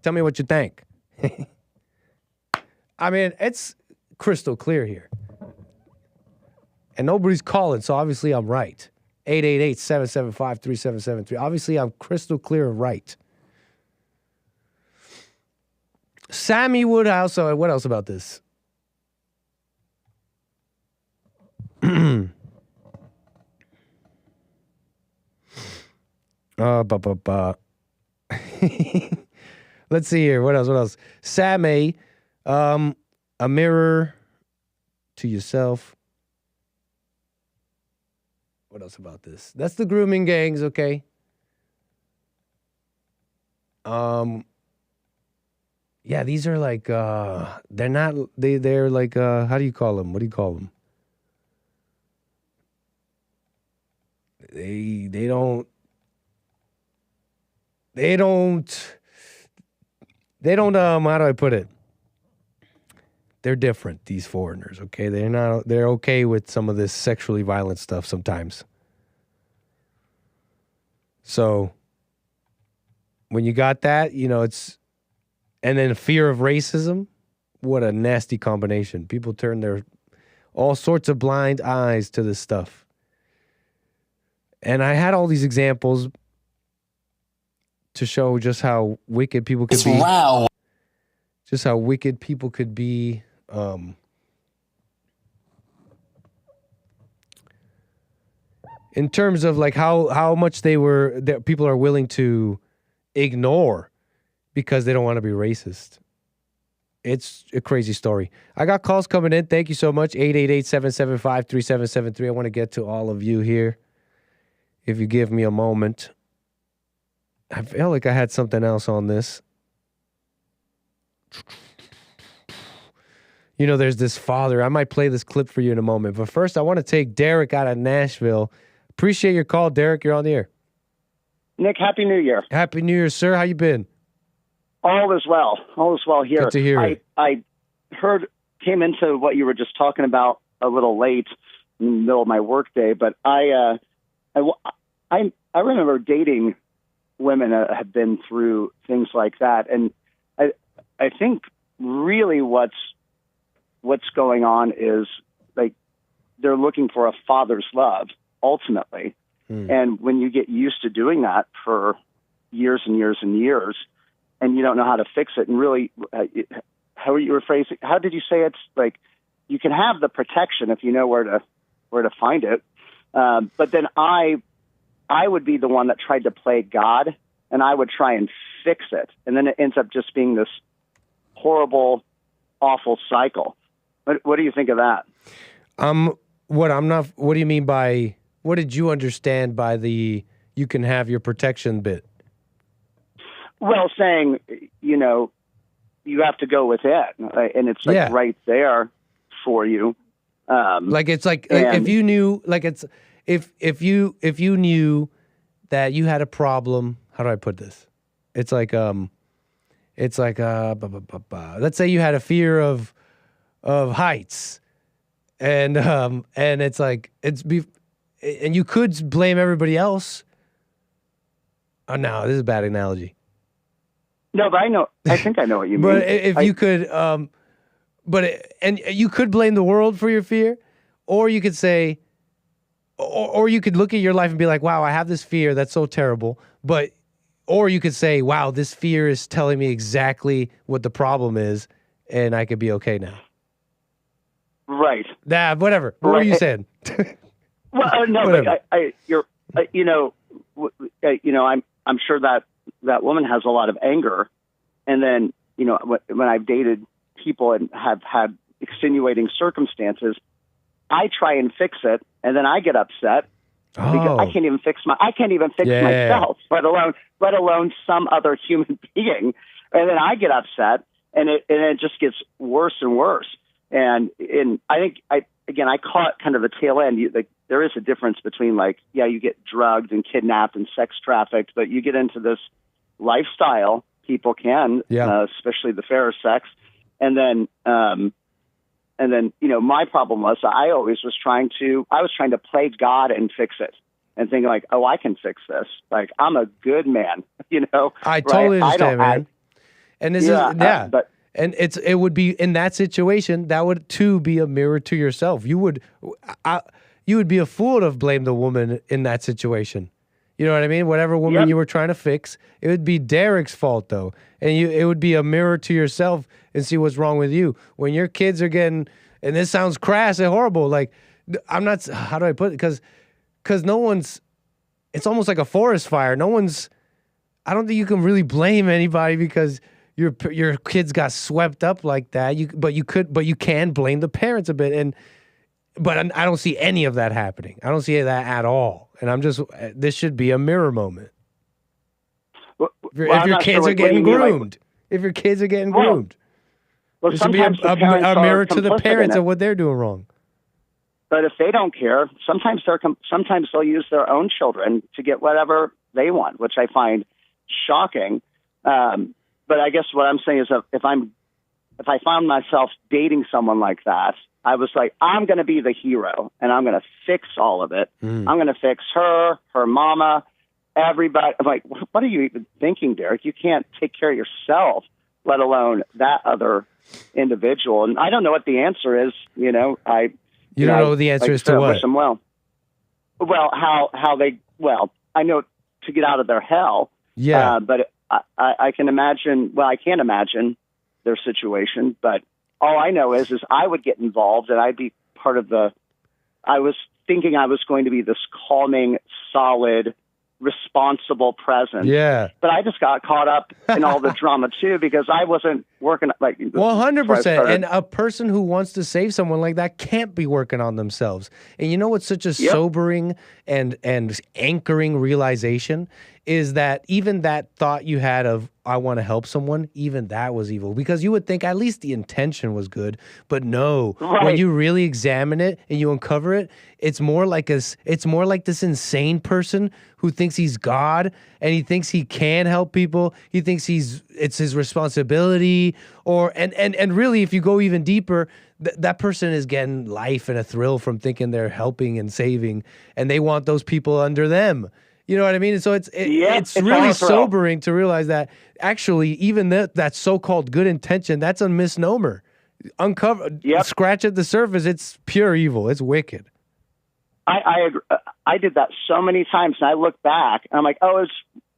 Tell me what you think. I mean, it's crystal clear here. And nobody's calling, so obviously I'm right. 888-775-3773. Obviously, I'm crystal clear and right. Sammy Woodhouse. What else about this? Let's see here. What else? Sammy, a mirror to yourself. What else about this? That's the grooming gangs, okay? Yeah, these are like they're like how do you call them? What do you call them? They don't how do I put it? They're different, these foreigners, okay? They're okay with some of this sexually violent stuff sometimes. So when you got that, you know, and then fear of racism, what a nasty combination. People turn their all sorts of blind eyes to this stuff. And I had all these examples to show just how wicked people could be. Wow. Just how wicked people could be. In terms of like how much people are willing to ignore because they don't want to be racist. It's a crazy story. I got calls coming in. Thank you so much. 888-775-3773. I want to get to all of you here. If you give me a moment. I feel like I had something else on this. You know, there's this father. I might play this clip for you in a moment. But first, I want to take Derek out of Nashville. Appreciate your call, Derek. You're on the air. Nick, Happy New Year. Happy New Year, sir. How you been? All is well. All is well here. Good to hear it. I came into what you were just talking about a little late in the middle of my workday, but I remember dating women that have been through things like that, and I think really what's going on is like they're looking for a father's love ultimately. And when you get used to doing that for years and years and years, and you don't know how to fix it, and really, how are you rephrasing? How did you say it's like you can have the protection if you know where to find it, but then I would be the one that tried to play God, and I would try and fix it, and then it ends up just being this horrible, awful cycle. What do you think of that? What do you mean by? What did you understand by the you can have your protection bit? Well, saying, you know, you have to go with it, and it's like right there for you. Like it's like if you knew, like it's if you knew that you had a problem. How do I put this? It's like let's say you had a fear of heights, and it's like and you could blame everybody else. Oh no, this is a bad analogy. No, but I think I know what you mean. But if you could, and you could blame the world for your fear, or you could say, or you could look at your life and be like, wow, I have this fear that's so terrible. Or you could say, wow, this fear is telling me exactly what the problem is, and I could be okay now. Right. Nah, whatever. What were you saying? Well, no, but I'm sure that woman has a lot of anger, and then when I've dated people and have had extenuating circumstances, I try and fix it, and then I get upset because I can't even fix myself, let alone some other human being, and then I get upset, and it just gets worse and worse, and I think again, I caught kind of the tail end. There is a difference between you get drugged and kidnapped and sex trafficked, but you get into this lifestyle, people can, especially the fairer sex. And then, my problem was I was trying to play God and fix it and think like, oh, I can fix this. Like, I'm a good man, I totally understand, man. And this but and it would be in that situation, that would too be a mirror to yourself. You would be a fool to blame the woman in that situation. You know what I mean? Whatever woman you were trying to fix, it would be Derek's fault though. And it would be a mirror to yourself and see what's wrong with you. When your kids are getting, and this sounds crass and horrible, like I'm not, how do I put it? Because no one's, it's almost like a forest fire. I don't think you can really blame anybody because your kids got swept up like that. But you can blame the parents a bit. But I don't see any of that happening. I don't see that at all. And this should be a mirror moment. If your kids are getting groomed. If your kids are getting groomed. Well, this should be a mirror to the parents of what they're doing wrong. But if they don't care, sometimes they'll use their own children to get whatever they want, which I find shocking. But I guess what I'm saying is if I found myself dating someone like that, I was like, I'm going to be the hero and I'm going to fix all of it. I'm going to fix her mama, everybody. I'm like, what are you even thinking, Derek? You can't take care of yourself, let alone that other individual. And I don't know what the answer is. You don't know the answer is to what? I know to get out of their hell. Yeah. But I can imagine, I can't imagine their situation, but all I know is I would get involved and I'd be part of I was thinking I was going to be this calming, solid, responsible presence. Yeah. But I just got caught up in all the drama too because I wasn't working 100%. And a person who wants to save someone like that can't be working on themselves. And you know what's such a sobering and anchoring realization is that even that thought you had of I want to help someone, even that was evil because you would think at least the intention was good, but no, when you really examine it and you uncover it, it's more like this insane person who thinks he's God and he thinks he can help people. He thinks it's his responsibility and really if you go even deeper, that person is getting life and a thrill from thinking they're helping and saving and they want those people under them. You know what I mean? And so it's really sobering to realize that actually even that so-called good intention, that's a misnomer. Scratch at the surface, it's pure evil. It's wicked. I agree. I did that so many times, and I look back, and I'm like, oh, it's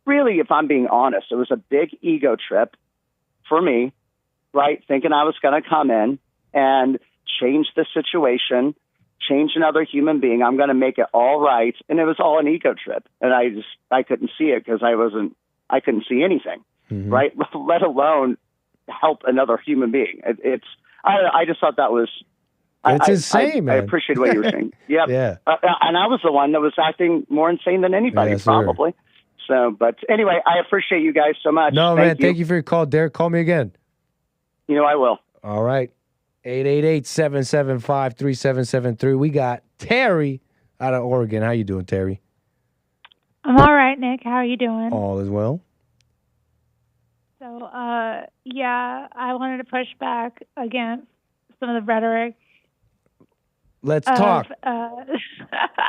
really, if I'm being honest, it was a big ego trip for me, right? Thinking I was going to come in and change the situation, change another human being. I'm going to make it all right. And it was all an ego trip. And I couldn't see it because I couldn't see anything, right? Let alone help another human being. I just thought that was, it's insane, man. I appreciate what you were saying. Yep. Yeah. And I was the one that was acting more insane than anybody, probably. So, but anyway, I appreciate you guys so much. No, thank you for your call, Derek. Call me again. I will. All right. 888-775-3773. We got Terry out of Oregon. How you doing, Terry? I'm all right, Nick. How are you doing? All is well. So, I wanted to push back against some of the rhetoric. Let's talk.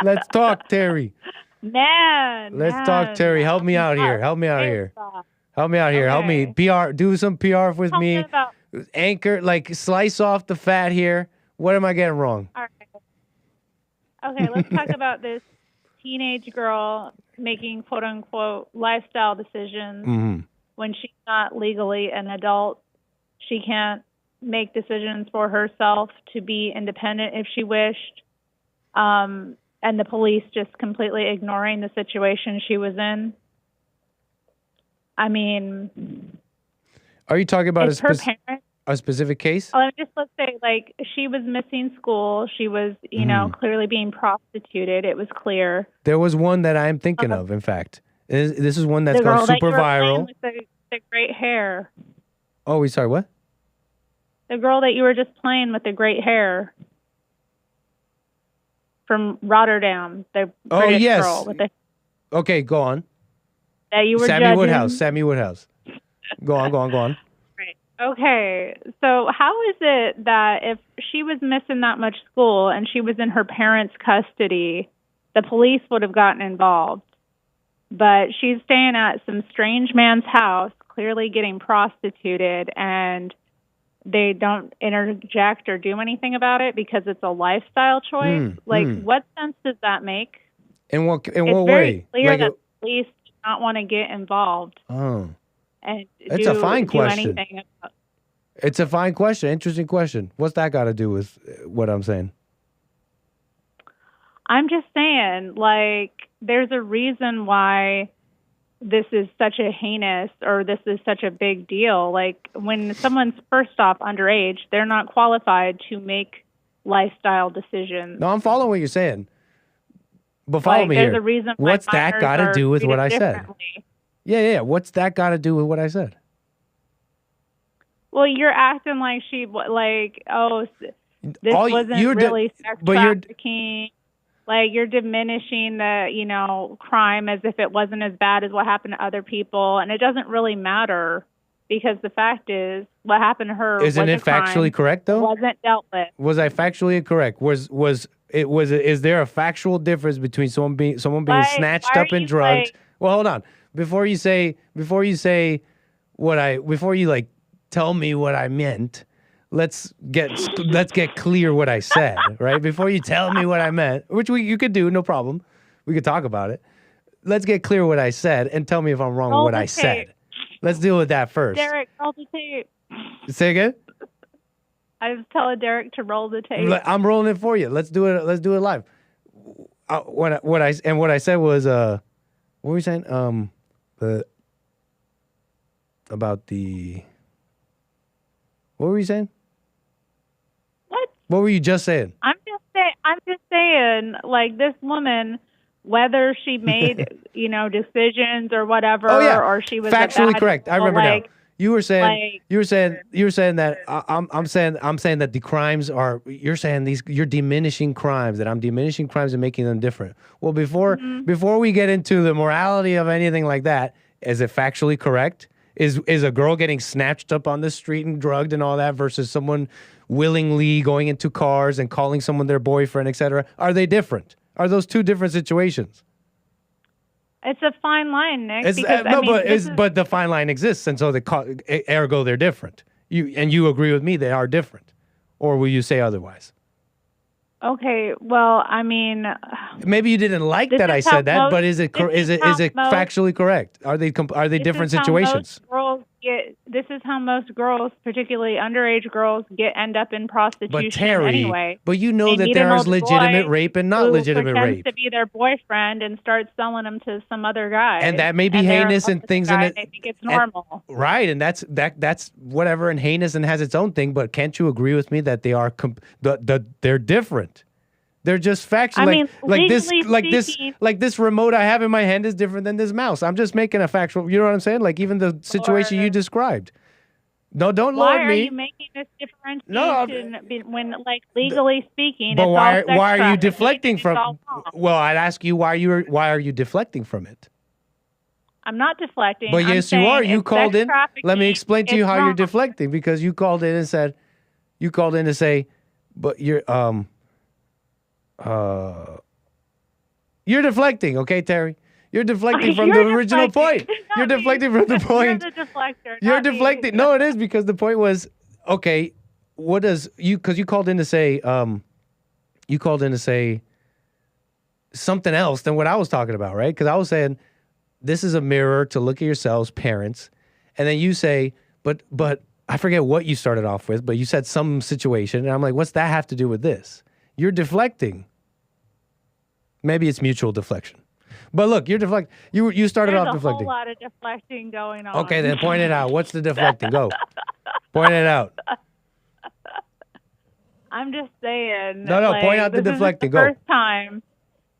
Let's talk, Terry. Let's talk, Terry. Help me out here. Help me out here. Help me. PR. Do some PR with me. Anchor, slice off the fat here. What am I getting wrong? All right. Okay, let's talk about this teenage girl making quote-unquote lifestyle decisions when she's not legally an adult. She can't make decisions for herself to be independent if she wished. And the police just completely ignoring the situation she was in. I mean... Are you talking about a specific case? Let's say, she was missing school. She was, clearly being prostituted. It was clear. There was one that I'm thinking of, in fact. This is one that's gone super viral. With the great hair. Oh, sorry, what? The girl that you were just playing with the great hair. from Rotterdam, the Oh, British yes. girl with the Okay, go on. that you were Sammy judging. Woodhouse. Sammy Woodhouse. Go on. Right. Okay. So how is it that if she was missing that much school and she was in her parents' custody, the police would have gotten involved? But she's staying at some strange man's house, clearly getting prostituted, and they don't interject or do anything about it because it's a lifestyle choice. What sense does that make? In what It's way? very clear Like that the police do not want to get involved oh, and It's a fine do question. anything about. it's a fine question. Interesting question. What's that got to do with what I'm saying? I'm just saying, like, there's a reason why this is such a heinous or this is such a big deal. Like, when someone's first off underage, they're not qualified to make lifestyle decisions. No, I'm following what you're saying. But follow me there's here. a reason why What's that minors got to are do with what I treated said? differently. Yeah. What's that got to do with what I said? Well, you're acting like this All wasn't you're really sex but you're- trafficking. Like, you're diminishing the, crime as if it wasn't as bad as what happened to other people. And it doesn't really matter because the fact is what happened to her Isn't was it a crime. factually correct, though? Wasn't dealt with. Was I factually incorrect? Is there a factual difference between someone being snatched why up are and you, drugged? like- Well, hold on. Before you tell me what I meant, let's get clear what I said, right? Before you tell me what I meant, which you could do, no problem. We could talk about it. Let's get clear what I said and tell me if I'm wrong with Roll what the I said. tape. Let's deal with that first. Derek, roll the tape. Say again? I was telling Derek to roll the tape. I'm rolling it for you. Let's do it live. What I said was what were you saying? About the what were you saying? What were you just saying? I'm just saying, like, this woman, whether she made, decisions or whatever, or she was factually a bad correct. I remember now. You were saying that I'm saying that the crimes are. You're saying you're diminishing crimes, that I'm diminishing crimes and making them different. Well, before we get into the morality of anything like that, is it factually correct? Is a girl getting snatched up on the street and drugged and all that versus someone willingly going into cars and calling someone their boyfriend, etc.? Are they different? Are those two different situations? It's a fine line, Nick. But the fine line exists, and so ergo they're different. You agree with me? They are different, or will you say otherwise? Okay, well, I mean, maybe you didn't like that I said that, but is it factually correct? Are they different situations? This is how most girls, particularly underage girls, end up in prostitution But Terry, anyway. but you know that there is legitimate rape and not legitimate pretends rape. to be their boyfriend and starts selling them to some other guy, And that may be heinous and things in it. They think it's normal, right? And that's whatever and heinous and has its own thing. But can't you agree with me that they are they're different? They're just factual. Like this remote I have in my hand is different than this mouse. I'm just making a factual. You know what I'm saying? Like even the situation you described. No, don't load me. Why are you making this differentiation when, like, legally speaking, but it's why all sex are you trafficking, deflecting it's all from? wrong. Well, I'd ask you why are you deflecting from it? I'm not deflecting. But yes, you are. You called in. Let me explain to you how you're wrong. deflecting, because you called in and said, to say, but you're deflecting, okay, Terry? You're deflecting from the original point. You're deflecting from the point. You're the deflector. You're deflecting. No, it is, because the point was, okay, what does you? Because you called in to say, something else than what I was talking about, right? Because I was saying this is a mirror to look at yourselves, parents, and then you say, but I forget what you started off with, but you said some situation, and I'm like, what's that have to do with this? You're deflecting. Maybe it's mutual deflection. But look, you're deflecting. You started off deflecting. There's a whole lot of deflecting going on. Okay, then point it out. What's the deflecting? Go. Point it out. I'm just saying. No, point out the deflecting. Go.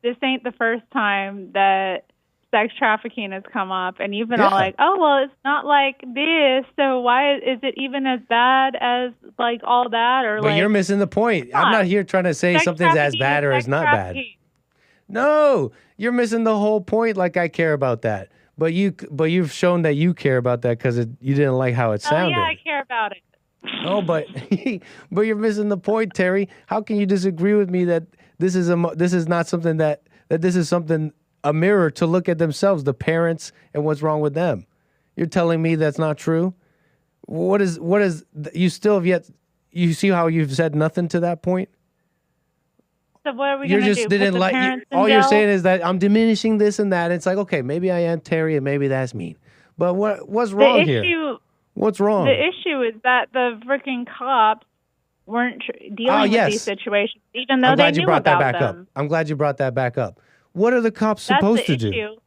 This ain't the first time that sex trafficking has come up, and you've been all like, oh, well, it's not like this, so why is it even as bad as like all that? Or But you're missing the point. I'm not here trying to say something's as bad or as not bad. No, you're missing the whole point. Like I care about that, but you've shown that you care about that because you didn't like how it sounded. Oh yeah, I care about it. Oh, but but you're missing the point, Terry. How can you disagree with me that this is not something that this is something, a mirror to look at themselves, the parents, and what's wrong with them? You're telling me that's not true? What is you still have yet? You see how you've said nothing to that point? So what are we You going to just do? didn't like. All you're saying is that I'm diminishing this and that. It's like, okay, maybe I am Terry, and maybe that's mean. But what's wrong here? What's wrong? The issue is that the freaking cops weren't dealing with these situations, even though they knew about them. I'm glad you brought that back up. What are the cops supposed to do?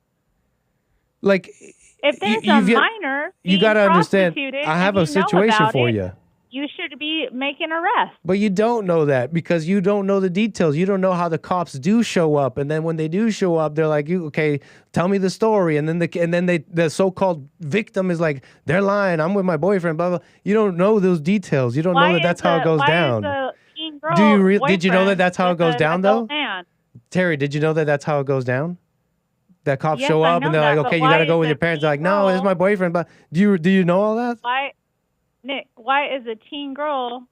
Like, if there's a minor, you got to understand. I have a situation for you. You should be making arrests. But you don't know that because you don't know the details. You don't know how the cops do show up, and then when they do show up, they're like, "Okay, tell me the story." And then the so-called victim is like, "They're lying. I'm with my boyfriend." Blah blah. You don't know those details. You don't know that that's how it goes down. Did you know that that's how it goes down though? Terry, did you know that that's how it goes down? That cops show up and they're like, "Okay, you got to go with your parents." They're like, "No, it's my boyfriend." But do you know all that? Why? Nick, why is a teen girl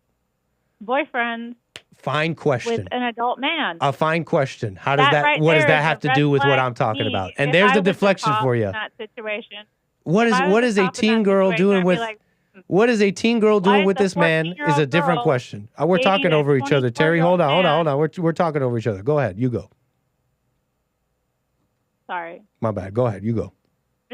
boyfriend fine question with an adult man? A fine question. How does that? What does that have to do with what I'm talking about? And there's the deflection for you. In that situation, what is a teen girl doing with? What is a teen girl doing with this man? Is a different question. We're talking over each other, Terry. Hold on. We're talking over each other. Go ahead. You go. Sorry. My bad. Go ahead. You go.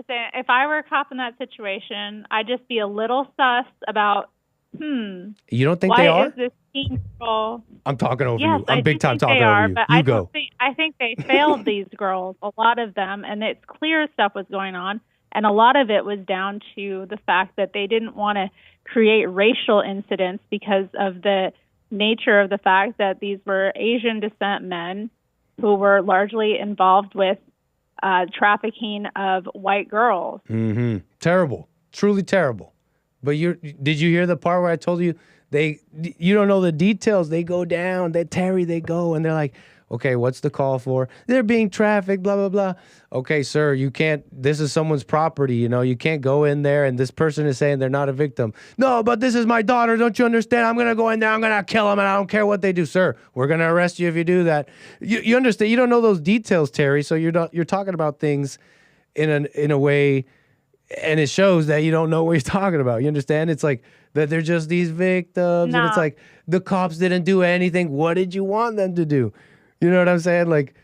If I were a cop in that situation, I'd just be a little sus about, You don't think they are? Why is this teen girl? I'm talking over you. I'm big time talking over you. But You go. I think they failed these girls, a lot of them, and it's clear stuff was going on. And a lot of it was down to the fact that they didn't want to create racial incidents because of the nature of the fact that these were Asian descent men who were largely involved with trafficking of white girls. Mm-hmm. Terrible, truly terrible. But did you hear the part where I told you you don't know the details? They go down, they go, and they're like, okay, what's the call for? They're being trafficked, blah, blah, blah. Okay, sir, you can't, this is someone's property, you can't go in there and this person is saying they're not a victim. No, but this is my daughter, don't you understand? I'm going to go in there, I'm going to kill them, and I don't care what they do. Sir, we're going to arrest you if you do that. You understand, you don't know those details, Terry, so you're talking about things in a way, and it shows that you don't know what you're talking about. You understand? It's like that they're just these victims, and it's like the cops didn't do anything. What did you want them to do? You know what I'm saying? Like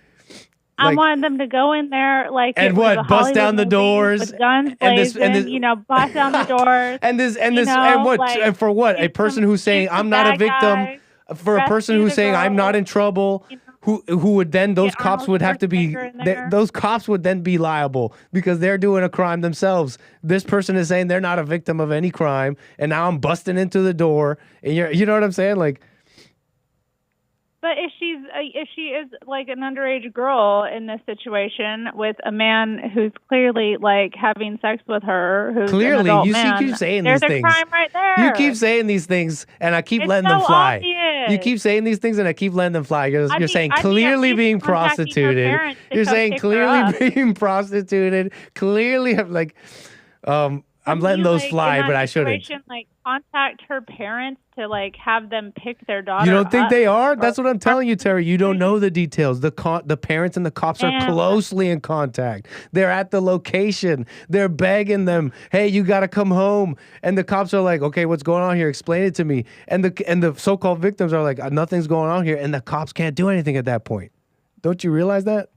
I wanted them to go in there, and bust down the doors, with guns blazing, bust down the doors, and for what? A person who's saying I'm not a victim, for a person who's saying I'm not in trouble, who would then those cops would have to be those cops would then be liable because they're doing a crime themselves. This person is saying they're not a victim of any crime, and now I'm busting into the door, and you know what I'm saying, like. But if she is like an underage girl in this situation with a man who's clearly like having sex with her, who's an adult man, keep saying there's these a things. crime right there. You keep saying these things, and I keep letting them fly. You keep saying these things, and I keep letting them fly. You're saying clearly being prostituted. You're saying clearly being prostituted. Clearly, I'm letting those fly, but I shouldn't. Like contact her parents to like have them pick their daughter. You don't think they are? That's what I'm telling you, Terry. You don't know the details. The parents and the cops are closely in contact. They're at the location. They're begging them, "Hey, you got to come home." And the cops are like, "Okay, what's going on here? Explain it to me." And the so-called victims are like, "Nothing's going on here," and the cops can't do anything at that point. Don't you realize that?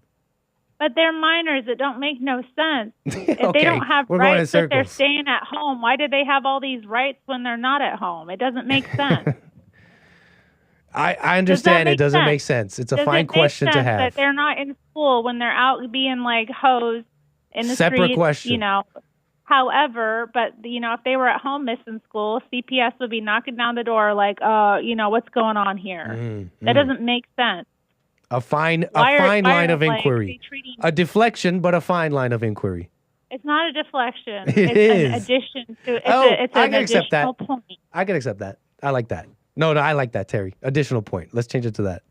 But they're minors. It don't make no sense. If they don't have rights if they're staying at home, why do they have all these rights when they're not at home? It doesn't make sense. I understand it doesn't make sense. It's a fine question to have. That they're not in school when they're out being like hosed in the Separate streets, question. However, but if they were at home missing school, CPS would be knocking down the door like, what's going on here? That doesn't make sense. A fine Why line of like, inquiry. A deflection, but a fine line of inquiry. It's not a deflection. It it's is. an addition to. It's I an can accept that. additional point. I can accept that. I like that. No, I like that, Terry. Additional point. Let's change it to that.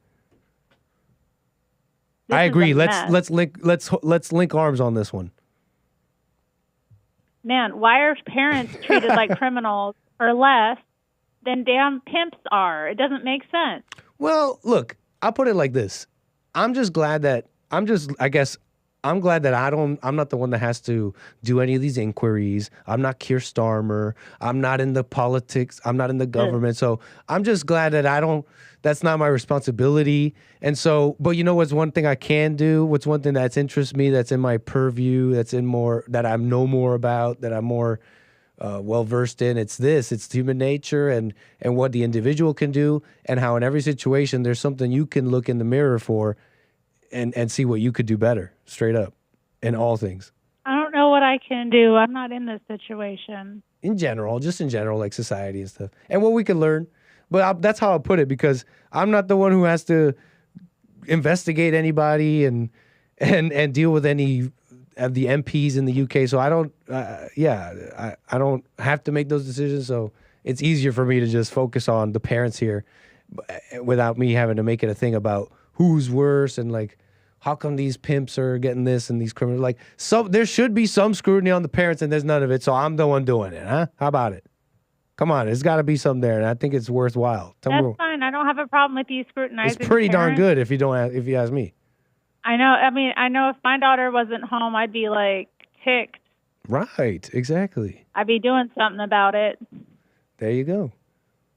I agree. Let's link arms on this one. Man, why are parents treated like criminals or less than damn pimps are? It doesn't make sense. Well, look, I'll put it like this. I'm glad that I'm not the one that has to do any of these inquiries. I'm not Keir Starmer. I'm not in the politics. I'm not in the government. So I'm just glad that that's not my responsibility. And so, but you know what's one thing I can do? What's one thing that's interests me, that's in my purview, that I know more about, that I'm more well-versed in? It's human nature and what the individual can do, and how in every situation there's something you can look in the mirror for and see what you could do better, straight up, in all things. I don't know what I can do. I'm not in this situation. In general, like society and stuff, and what we can learn. But that's how I put it, because I'm not the one who has to investigate anybody and deal with any of the MPs in the UK. So I don't, I don't have to make those decisions. So it's easier for me to just focus on the parents here, without me having to make it a thing about who's worse and like, how come these pimps are getting this and these criminals? Like, there should be some scrutiny on the parents, and there's none of it. So I'm the one doing it, huh? How about it? Come on, there's got to be some there, and I think it's worthwhile. That's fine. I don't have a problem with you scrutinizing. It's pretty darn parents. good if you ask me. I know. I mean, I know if my daughter wasn't home, I'd be like ticked. Right, exactly. I'd be doing something about it. There you go.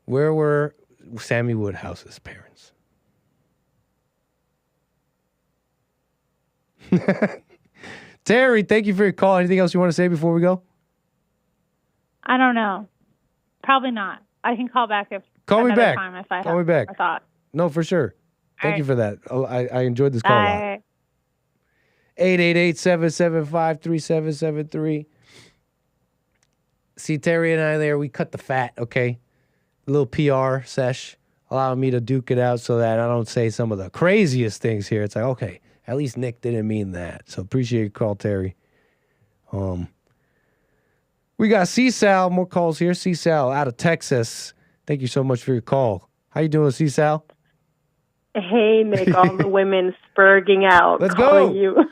Where were Sammy Woodhouse's parents? Terry, thank you for your call. Anything else you want to say before we go? I don't know. Probably not. I can call back Call me back. Time if I call have me back. a thought. No, for sure. Thank you for that. I enjoyed this call. Bye. 888-775-3773. See, Terry and I there, we cut the fat, okay? A little PR sesh, allowing me to duke it out so that I don't say some of the craziest things here. It's like, okay, at least Nick didn't mean that. So appreciate your call, Terry. We got C-Sal, more calls here. C-Sal out of Texas. Thank you so much for your call. How you doing, C-Sal? Hey, Nick, all the women spurging out. Let's go. You.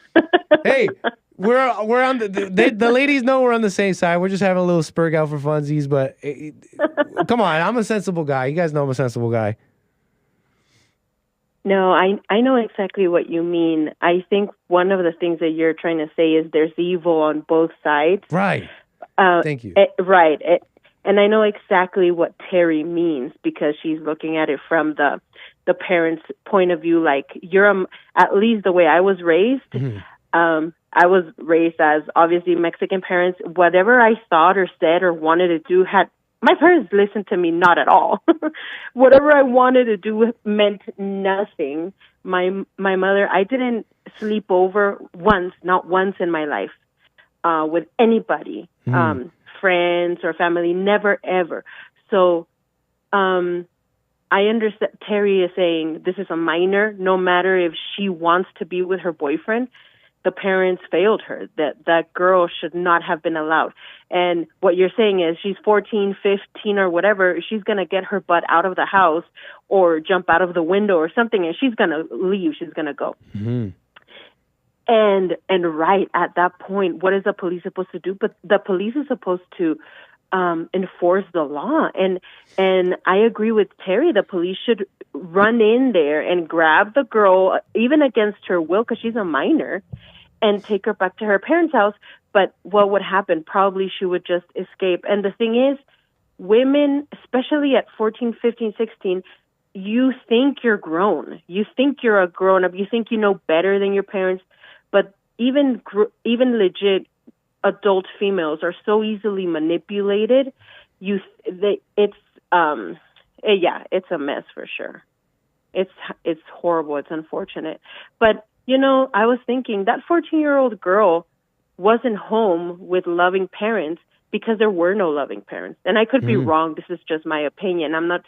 Hey, we're on the ladies know we're on the same side. We're just having a little spurg out for funsies, but come on, I'm a sensible guy. You guys know I'm a sensible guy. No, I know exactly what you mean. I think one of the things that you're trying to say is there's evil on both sides. Right. Thank you. Right. And I know exactly what Terry means, because she's looking at it from the parents' point of view. Like, you're at least the way I was raised. Mm-hmm. I was raised as obviously Mexican parents. Whatever I thought or said or wanted to do my parents listened to me, not at all. Whatever I wanted to do meant nothing. My mother, I didn't sleep over not once in my life, with anybody, friends or family, never, ever. So, I understand Terry is saying this is a minor. No matter if she wants to be with her boyfriend, the parents failed her. That girl should not have been allowed. And what you're saying is she's 14, 15 or whatever. She's going to get her butt out of the house or jump out of the window or something, and she's going to leave. She's going to go. Mm-hmm. And right at that point, what is the police supposed to do? But the police is supposed to enforce the law. And I agree with Terry. The police should run in there and grab the girl, even against her will, because she's a minor, and take her back to her parents' house. But what would happen? Probably she would just escape. And the thing is, women, especially at 14, 15, 16, you think you're grown. You think you're a grown-up. You think you know better than your parents. But even legit adult females are so easily manipulated. It's a mess for sure. It's horrible. It's unfortunate. But I was thinking that 14-year-old girl wasn't home with loving parents because there were no loving parents. And I could be wrong. This is just my opinion. I'm not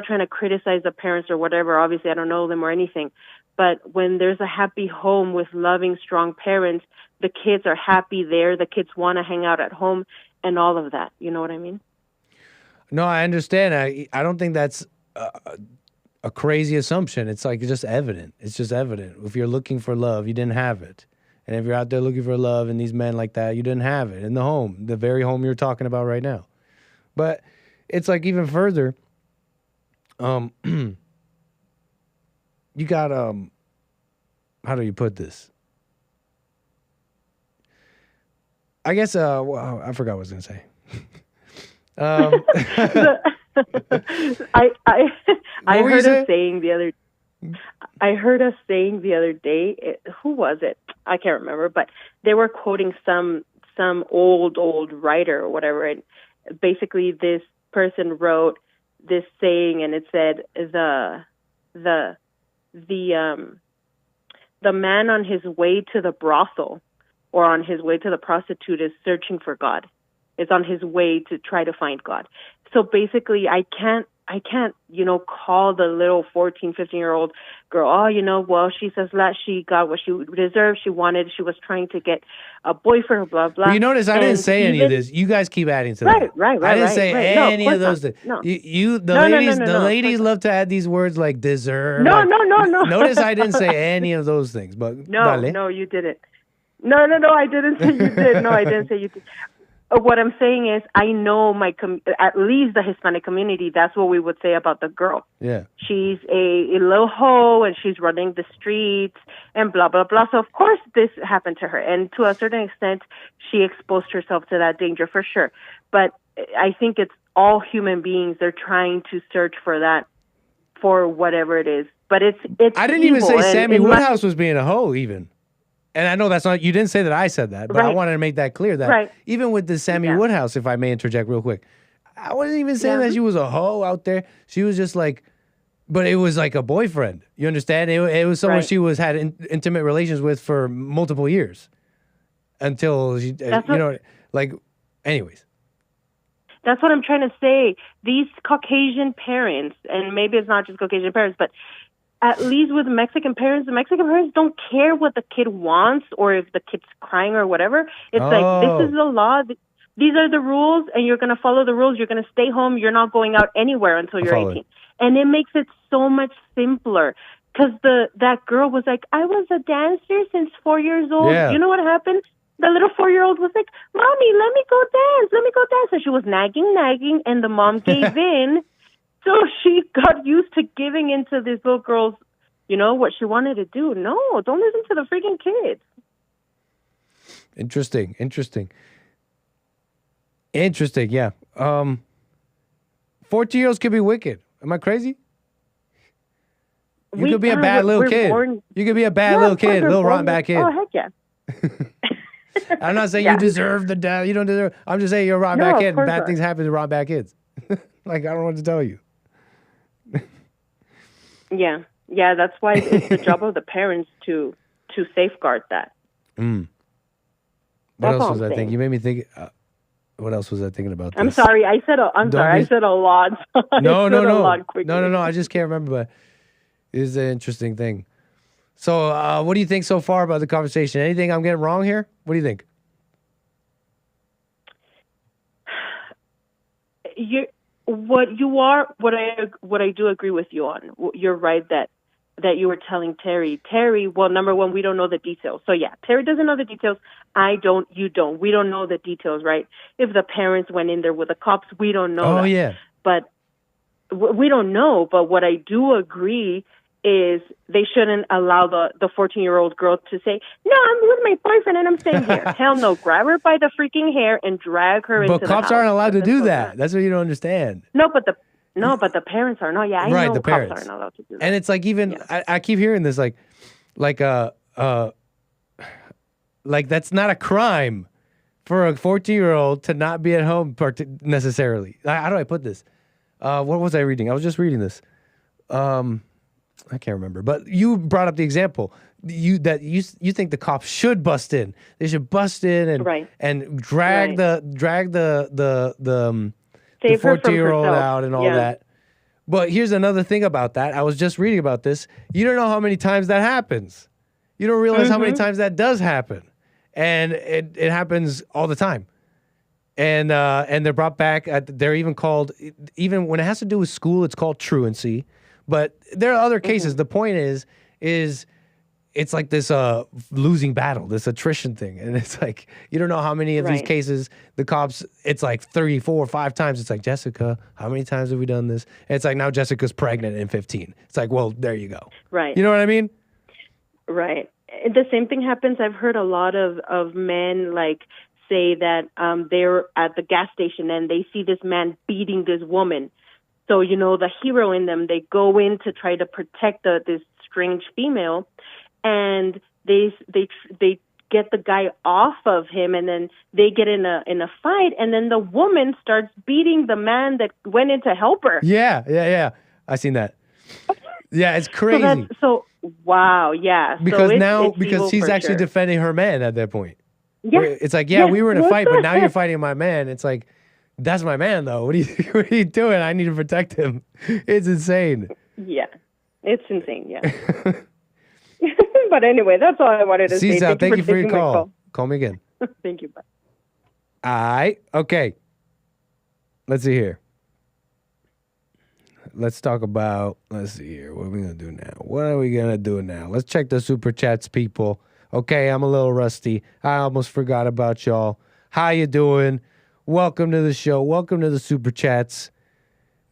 trying to criticize the parents or whatever. Obviously, I don't know them or anything. But when there's a happy home with loving, strong parents, the kids are happy there. The kids want to hang out at home and all of that. You know what I mean? No, I understand. I don't think that's a crazy assumption. It's like just evident. It's just evident. If you're looking for love, you didn't have it. And if you're out there looking for love and these men like that, you didn't have it in the home, the very home you're talking about right now. But it's like even further, you got, how do you put this? I guess, well, I forgot what I was going to say. I heard us saying the other. I heard us saying the other day. Who was it? I can't remember, but they were quoting some old writer or whatever, and basically this person wrote this saying, and it said the man on his way to the brothel or on his way to the prostitute is searching for God. Is on his way to try to find God. So basically, I can't, call the little 14, 15-year-old girl, well, she says that she got what she deserved. She was trying to get a boyfriend, blah, blah. But you notice I didn't say any of this. You guys keep adding to that. Right. I didn't say any of those things. No. The ladies love to add these words like deserve. No. Notice I didn't say any of those things. But No, you didn't. No, I didn't say you did. No, I didn't say you did. What I'm saying is, I know at least the Hispanic community, that's what we would say about the girl. Yeah. She's a little hoe and she's running the streets and blah, blah, blah. So, of course, this happened to her. And to a certain extent, she exposed herself to that danger for sure. But I think it's all human beings. They're trying to search for that, for whatever it is. But it's I didn't even say Sammy Woodhouse was being a hoe even. And I know that's not, you didn't say that I said that, but I wanted to make that clear that even with the Sammy Woodhouse, if I may interject real quick, I wasn't even saying that she was a hoe out there. She was just like, but it was like a boyfriend. You understand? It was someone she had intimate relations with for multiple years until she, anyways. That's what I'm trying to say. These Caucasian parents, and maybe it's not just Caucasian parents, but at least with Mexican parents, the Mexican parents don't care what the kid wants or if the kid's crying or whatever. It's like, this is the law. These are the rules, and you're going to follow the rules. You're going to stay home. You're not going out anywhere until you're 18. And it makes it so much simpler because that girl was like, I was a dancer since 4 years old. Yeah. You know what happened? The little 4-year-old was like, Mommy, let me go dance. Let me go dance. And she was nagging, and the mom gave in. So she got used to giving into this little girl's, what she wanted to do. No, don't listen to the freaking kids. Interesting, yeah. 14-year-olds could be wicked. Am I crazy? You could be a bad little kid. You could be a bad little kid, little rotten bad kid. Oh, heck yeah. I'm not saying you deserve the death. You don't deserve. I'm just saying you're a rotten bad kid. And bad things happen to rotten bad kids. Like, I don't know what to tell you. Yeah, that's why it's the job of the parents to safeguard that. What else was I thinking? You made me think. What else was I thinking about? I'm sorry. I said a lot. No. I just can't remember, but it's an interesting thing. So, what do you think so far about the conversation? Anything I'm getting wrong here? What do you think? What I do agree with you on. You're right that you were telling Terry. Terry, well, number one, we don't know the details. So yeah, Terry doesn't know the details. I don't. You don't. We don't know the details, right? If the parents went in there with the cops, we don't know. Oh yeah. But we don't know. But what I do agree is they shouldn't allow the 14-year-old girl to say, no, I'm with my boyfriend and I'm staying here. Hell no. Grab her by the freaking hair and drag her into the house. But cops aren't allowed to do that. That's what you don't understand. No, but the parents are not. Yeah, I know the cops parents aren't allowed to do that. And it's like even, I keep hearing this like that's not a crime for a 14-year-old to not be at home necessarily. How do I put this? What was I reading? I was just reading this. I can't remember, but you brought up the example. You think the cops should bust in. They should bust in and drag the 14-year-old out and all that. But here's another thing about that. I was just reading about this. You don't know how many times that happens. You don't realize how many times that does happen. And it happens all the time. And they're brought back. They're even called, even when it has to do with school, it's called truancy. But there are other cases. The point is it's like this losing battle, this attrition thing. And it's like, you don't know how many of these cases the cops, it's like 3, 4, 5 times. It's like, Jessica, how many times have we done this? And it's like, now Jessica's pregnant in 15. It's like, well, there you go. Right. You know what I mean? Right. The same thing happens. I've heard a lot of men like say that they're at the gas station and they see this man beating this woman. So, you know, the hero in them, they go in to try to protect this strange female, and they get the guy off of him, and then they get in a fight, and then the woman starts beating the man that went in to help her. Yeah. I seen that. Yeah, it's crazy. So wow, yeah. Because so because he's actually defending her man at that point. Yeah. It's like, we were in a fight, but now you're fighting my man. It's like, that's my man, though. What are you doing? I need to protect him. It's insane. Yeah, it's insane. Yeah. But anyway, that's all I wanted to say. Thank you for your call. Call me again. Thank you. Bye. All right. Okay. Let's see here. Let's talk about, let's see here. What are we going to do now? Let's check the super chats, people. Okay, I'm a little rusty. I almost forgot about y'all. How you doing? Welcome to the show. Welcome to the super chats.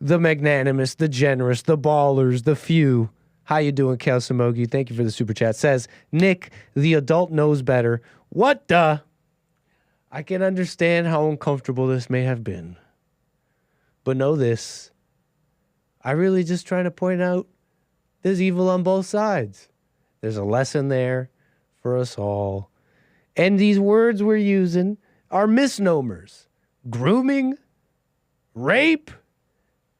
The magnanimous, the generous, the ballers, the few. How you doing, 𝒏𝒊𝒄𝒌𝒔𝒕𝒓𝒆𝒂𝒎? Thank you for the super chat. Says, Nick, the adult knows better. What the? I can understand how uncomfortable this may have been. But know this. I really just trying to point out there's evil on both sides. There's a lesson there for us all. And these words we're using are misnomers. Grooming, rape.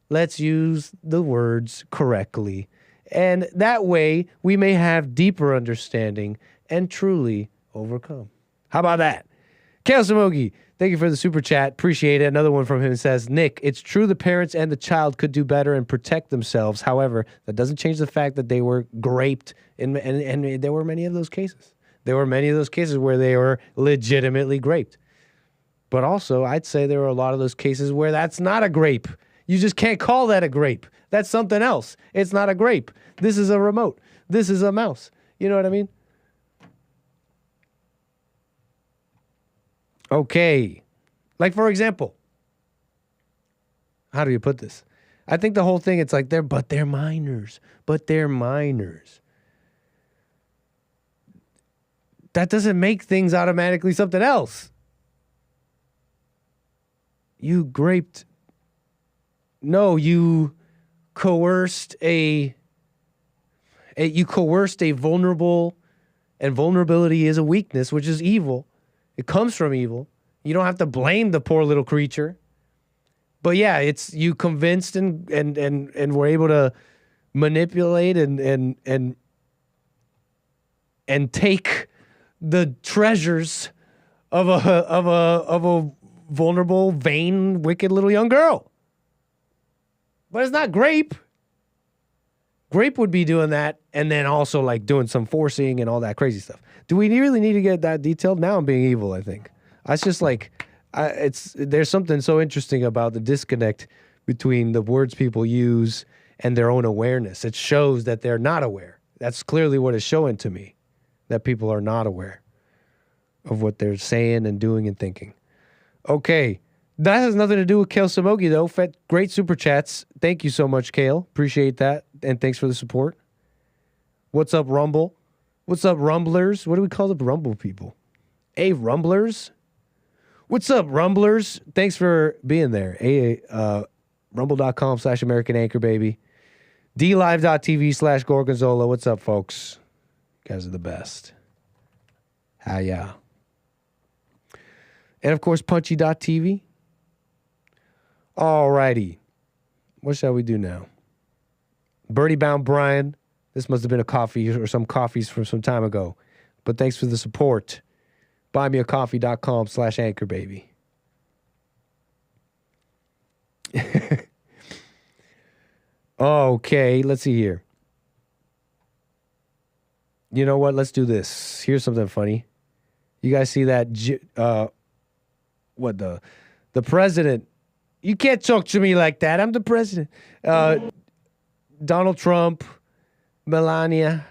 Let's use the words correctly. And that way we may have deeper understanding and truly overcome. How about that? 𝒏𝒊𝒄𝒌𝒔𝒕𝒓𝒆𝒂𝒑, thank you for the super chat. Appreciate it. Another one from him says, Nick, it's true the parents and the child could do better and protect themselves. However, that doesn't change the fact that they were graped, and there were many of those cases. There were many of those cases where they were legitimately graped. But also, I'd say there were a lot of those cases where that's not a grape. You just can't call that a grape. That's something else. It's not a grape. This is a remote. This is a mouse. You know what I mean? Okay. Like, for example, how do you put this? I think the whole thing, it's like, they're minors. But they're minors. That doesn't make things automatically something else. You graped. No, you coerced a vulnerable, and vulnerability is a weakness, which is evil. It comes from evil. You don't have to blame the poor little creature. But yeah, it's you convinced and were able to manipulate and take the treasures of a vulnerable, vain, wicked little young girl. But it's not grape. Grape would be doing that and then also like doing some forcing and all that crazy stuff. Do we really need to get that detailed? Now I'm being evil, I think. It's just like, there's something so interesting about the disconnect between the words people use and their own awareness. It shows that they're not aware. That's clearly what it's showing to me, that people are not aware of what they're saying and doing and thinking. Okay. That has nothing to do with 𝒏𝒊𝒄𝒌𝒔𝒕𝒓𝒆𝒂𝒑, though. Great super chats. Thank you so much, Kale. Appreciate that. And thanks for the support. What's up, Rumble? What's up, Rumblers? What do we call the Rumble people? Hey, Rumblers? What's up, Rumblers? Thanks for being there. Rumble.com/American Anchor, baby. DLive.tv/Gorgonzola. What's up, folks? You guys are the best. Hiya. And, of course, Punchy.tv. All righty. What shall we do now? Birdie Bound Brian. This must have been a coffee or some coffees from some time ago. But thanks for the support. BuyMeACoffee.com/Anchor, baby. Okay, let's see here. You know what? Let's do this. Here's something funny. You guys see that? The president? You can't talk to me like that. I'm the president. Donald Trump, Melania,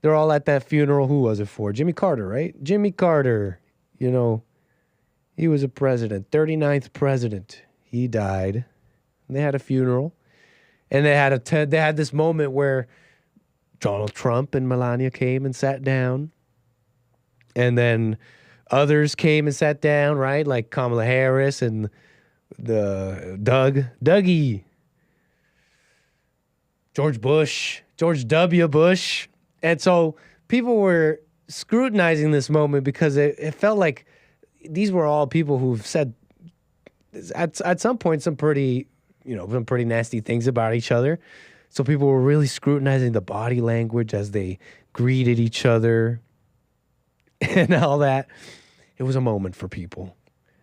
they're all at that funeral. Who was it for? Jimmy Carter, right? Jimmy Carter. You know, he was a president, 39th president. He died. And they had a funeral, and they had this moment where Donald Trump and Melania came and sat down, and then others came and sat down, right? Like Kamala Harris and Dougie, George W. Bush. And so people were scrutinizing this moment because it felt like these were all people who've said at some point some pretty nasty things about each other. So people were really scrutinizing the body language as they greeted each other and all that. It was a moment for people.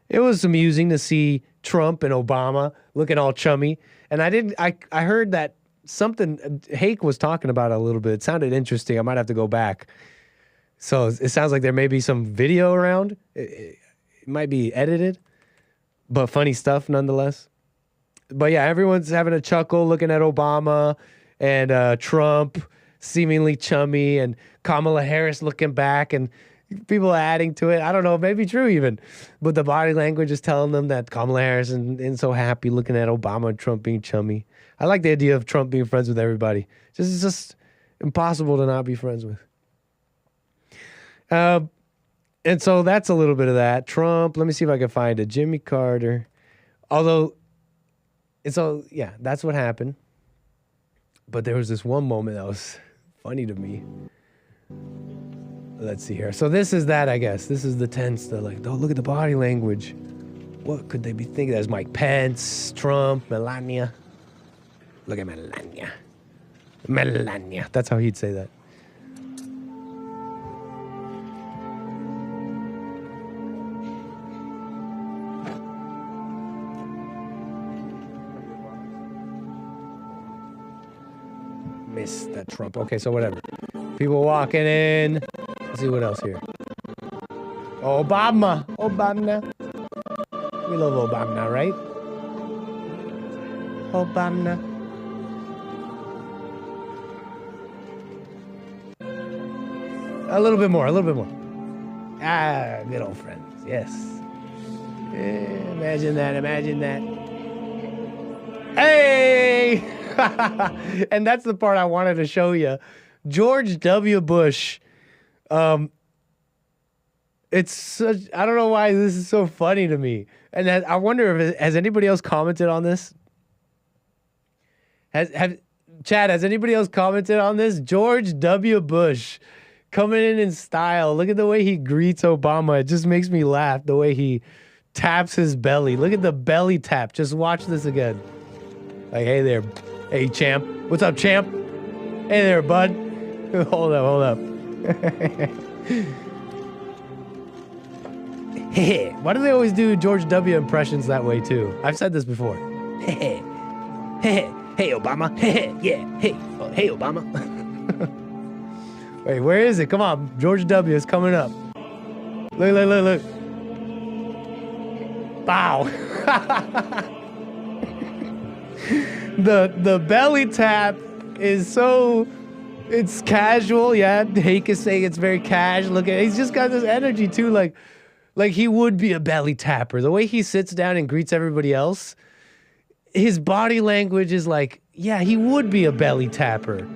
It was amusing to see Trump and Obama looking all chummy. And I heard that something Hake was talking about a little bit. It sounded interesting. I might have to go back. So it sounds like there may be some video around. It might be edited, but funny stuff nonetheless. But yeah, everyone's having a chuckle looking at Obama and Trump seemingly chummy and Kamala Harris looking back and people adding to it. I don't know, it may be true even. But the body language is telling them that Kamala Harris isn't so happy looking at Obama and Trump being chummy. I like the idea of Trump being friends with everybody. It's just impossible to not be friends with. And so that's a little bit of that. Trump, let me see if I can find it. Jimmy Carter. Although, and so, yeah, that's what happened. But there was this one moment that was funny to me. Let's see here. So this is that, I guess. This is the tense. They're like, oh, look at the body language. What could they be thinking? There's Mike Pence, Trump, Melania. Look at Melania. Melania. That's how he'd say that. Miss that Trump. Okay, so whatever. People walking in. Let's see what else here. Obama. We love Obama, right? Obama. A little bit more. Ah, good old friends. Yes. Imagine that. Hey! And that's the part I wanted to show you. George W. Bush. It's such, I don't know why this is so funny to me. And I wonder if has anybody else commented on this? Chad, has anybody else commented on this? George W. Bush coming in style. Look at the way he greets Obama. It just makes me laugh the way he taps his belly. Look at the belly tap. Just watch this again. Like, hey there. Hey, champ. What's up, champ? Hey there, bud. Hold up. Why do they always do George W. impressions that way, too? I've said this before. Hey, Obama. Yeah. Hey, Obama. Wait, where is it? Come on. George W. is coming up. Look. Bow. The belly tap is so, it's casual. Yeah, Hake is saying it's very casual. Look at, he's just got this energy too, like he would be a belly tapper. The way he sits down and greets everybody else, his body language is like, yeah, he would be a belly tapper.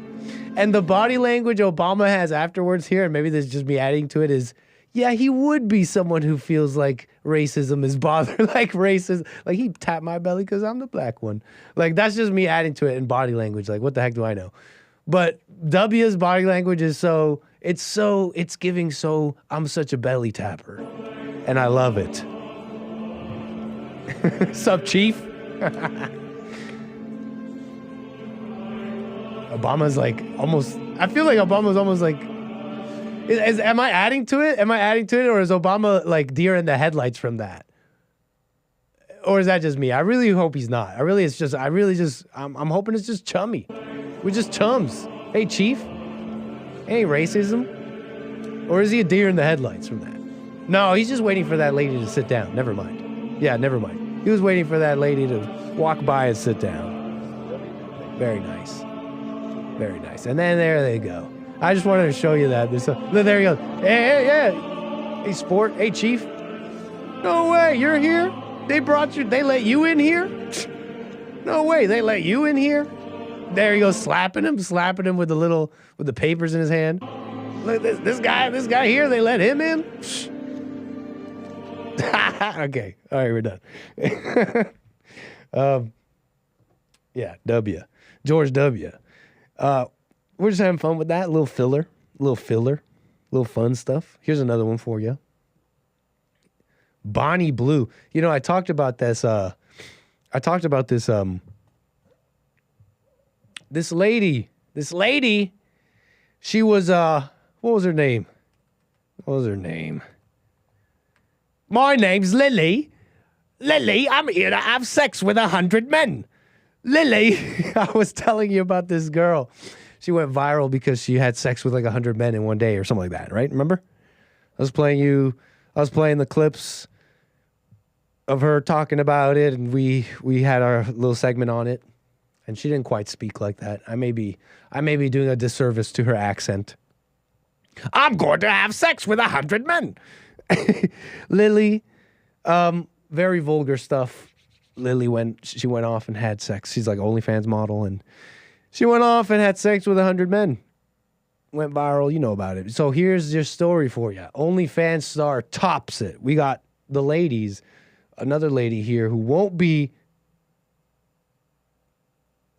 And the body language Obama has afterwards here, and maybe this is just me adding to it, is, yeah, he would be someone who feels like racism is bothered, like racist. Like, he tapped my belly because I'm the black one. Like, that's just me adding to it in body language. Like, what the heck do I know? But W's body language is it's giving I'm such a belly tapper. And I love it. Sup, chief? Obama's like almost, I feel like Obama's almost like, am I adding to it? Or is Obama like deer in the headlights from that? Or is that just me? I really hope he's not. I'm hoping it's just chummy. We're just chums. Hey, Chief. Hey, racism. Or is he a deer in the headlights from that? No, he's just waiting for that lady to sit down. Never mind. Yeah, never mind. He was waiting for that lady to walk by and sit down. Very nice. Very nice. And then there they go. I just wanted to show you that. There he goes. Hey, sport. Hey, Chief. No way, you're here? They let you in here? No way, they let you in here? There he goes, slapping him with the papers in his hand. Look, this guy here, they let him in? Okay, all right, we're done. Yeah, George W. We're just having fun with that, a little fun stuff. Here's another one for you. Bonnie Blue. You know, I talked about this, this lady, she was, what was her name? My name's Lily. Lily, I'm here to have sex with 100 men. Lily, I was telling you about this girl. She went viral because she had sex with like 100 men in one day or something like that, right? Remember? I was playing the clips of her talking about it, and we had our little segment on it, and she didn't quite speak like that. I may be doing a disservice to her accent. I'm going to have sex with 100 men. Lily, very vulgar stuff. Lily went off and had sex. She's like OnlyFans model, and she went off and had sex with 100 men. Went viral, you know about it. So here's your story for you. OnlyFans star tops it. We got the ladies, another lady here who won't be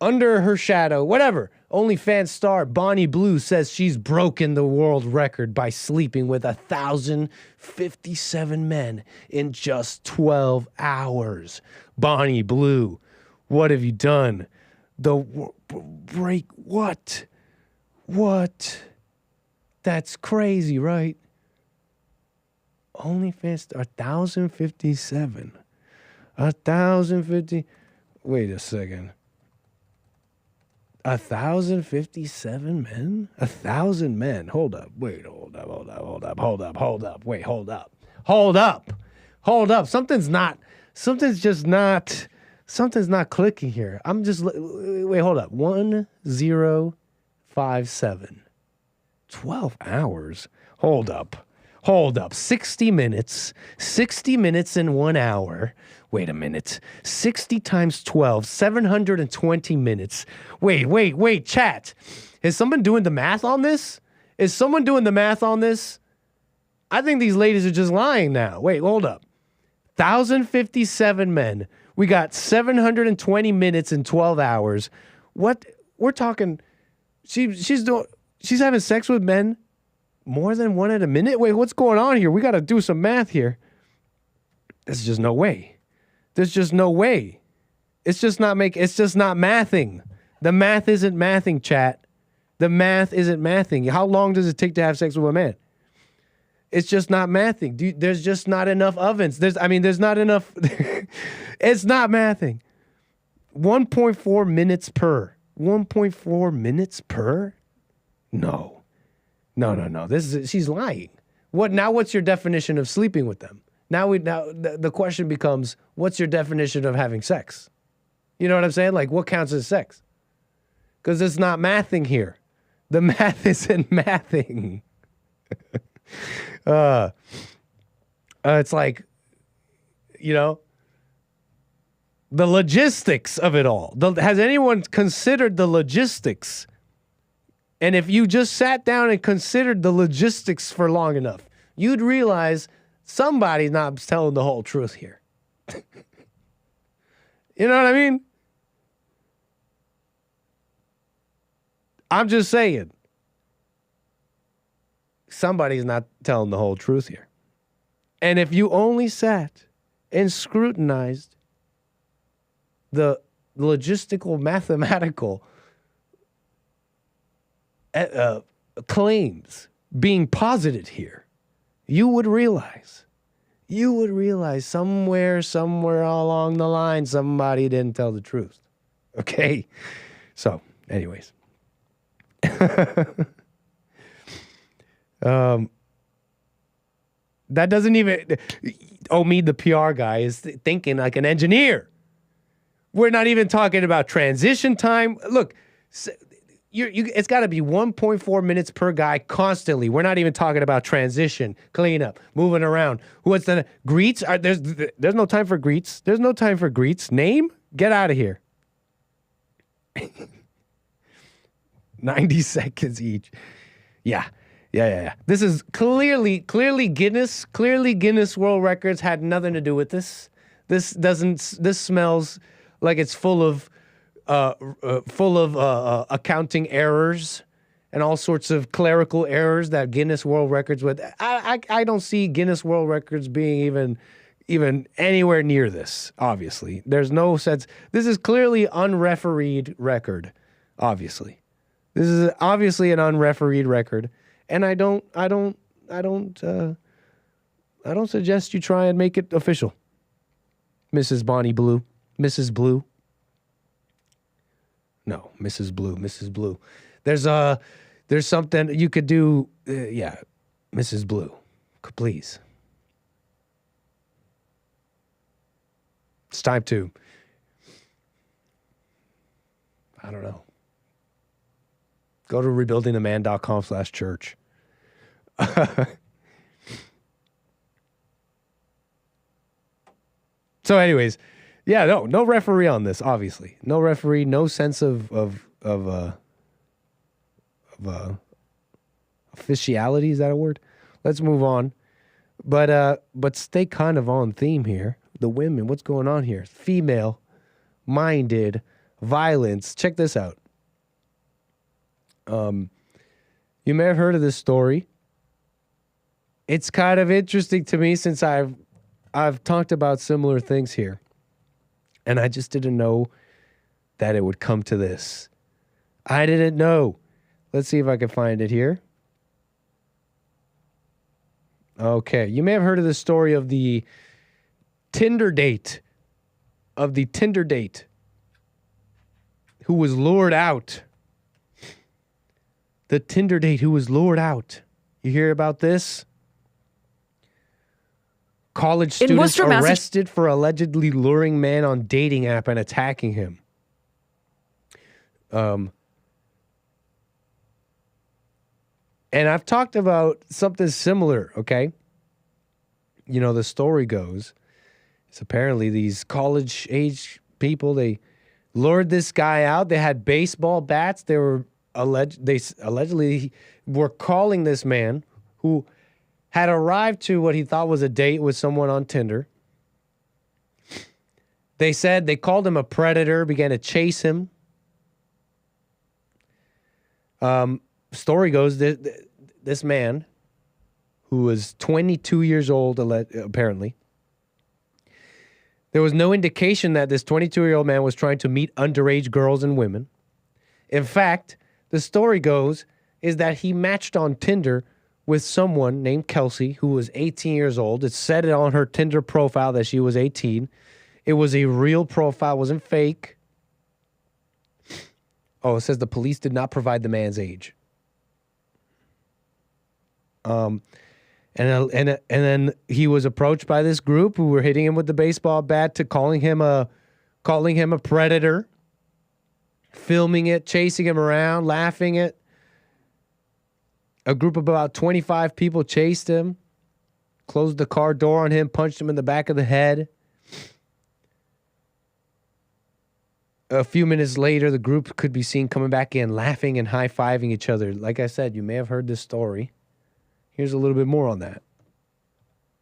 under her shadow, whatever. OnlyFans star Bonnie Blue says she's broken the world record by sleeping with 1,057 men in just 12 hours. Bonnie Blue, what have you done? What? That's crazy, right? OnlyFans 1,057. 1,050. Wait a second. 1,057 men? 1,000 men. Hold up. Wait, hold up. Something's not clicking here. Wait, hold up. 1057. 12 hours. Hold up. 60 minutes. 60 minutes in 1 hour. Wait a minute. 60 times 12, 720 minutes. Wait, chat. Is someone doing the math on this? I think these ladies are just lying now. Wait, hold up. 1,057 men. We got 720 minutes in 12 hours. What? We're talking, she's having sex with men more than one at a minute? Wait, what's going on here? We got to do some math here. There's just no way. It's just not mathing. The math isn't mathing, chat. The math isn't mathing. How long does it take to have sex with a man? It's just not mathing. There's just not enough ovens. There's not enough. It's not mathing. 1.4 minutes per. 1.4 minutes per? No. She's lying. What's your definition of sleeping with them? Now the question becomes, what's your definition of having sex? You know what I'm saying? Like, what counts as sex? Because it's not mathing here. The math isn't mathing. It's like, the logistics of it all. Has anyone considered the logistics? And if you just sat down and considered the logistics for long enough, you'd realize somebody's not telling the whole truth here. You know what I mean? I'm just saying. Somebody's not telling the whole truth here. And if you only sat and scrutinized the logistical, mathematical claims being posited here, you would realize you would realize somewhere along the line, somebody didn't tell the truth. Okay? So, anyways. That doesn't even... me, the PR guy, is thinking like an engineer. We're not even talking about transition time. Look, it's got to be 1.4 minutes per guy constantly. We're not even talking about transition, cleanup, moving around. What's the greets? There's no time for greets. There's no time for greets. Name? Get out of here. 90 seconds each. Yeah. This is clearly Guinness. Clearly Guinness World Records had nothing to do with this. This smells like it's full of accounting errors and all sorts of clerical errors that Guinness World Records would. I don't see Guinness World Records being even anywhere near this. Obviously, there's no sense. This is clearly unrefereed record. Obviously, this is obviously an unrefereed record, and I don't suggest you try and make it official, Mrs. Bonnie Blue, Mrs. Blue. No, Mrs. Blue. There's something you could do. Mrs. Blue, please. It's time to, I don't know. Go to rebuildingaman.com/church. So anyways, no referee on this, obviously. No referee, no sense of officiality, is that a word? Let's move on. But stay kind of on theme here. The women, what's going on here? Female-minded violence. Check this out. You may have heard of this story. It's kind of interesting to me since I've talked about similar things here. And I just didn't know that it would come to this. I didn't know. Let's see if I can find it here. Okay. You may have heard of the story of the Tinder date. Who was lured out. The Tinder date who was lured out. You hear about this? College students arrested for allegedly luring man on dating app and attacking him. And I've talked about something similar, okay? You know, the story goes, it's apparently these college-age people, they lured this guy out. They had baseball bats. They allegedly were calling this man who had arrived to what he thought was a date with someone on Tinder. They said they called him a predator, began to chase him. Story goes, this man, who was 22 years old, apparently, there was no indication that this 22-year-old man was trying to meet underage girls and women. In fact, the story goes is that he matched on Tinder with someone named Kelsey, who was 18 years old. It said it on her Tinder profile that she was 18. It was a real profile, wasn't fake. Oh, it says the police did not provide the man's age. And then he was approached by this group who were hitting him with the baseball bat to calling him a predator, filming it, chasing him around, laughing it. A group of about 25 people chased him, closed the car door on him, punched him in the back of the head. A few minutes later, the group could be seen coming back in, laughing and high-fiving each other. Like I said, you may have heard this story. Here's a little bit more on that.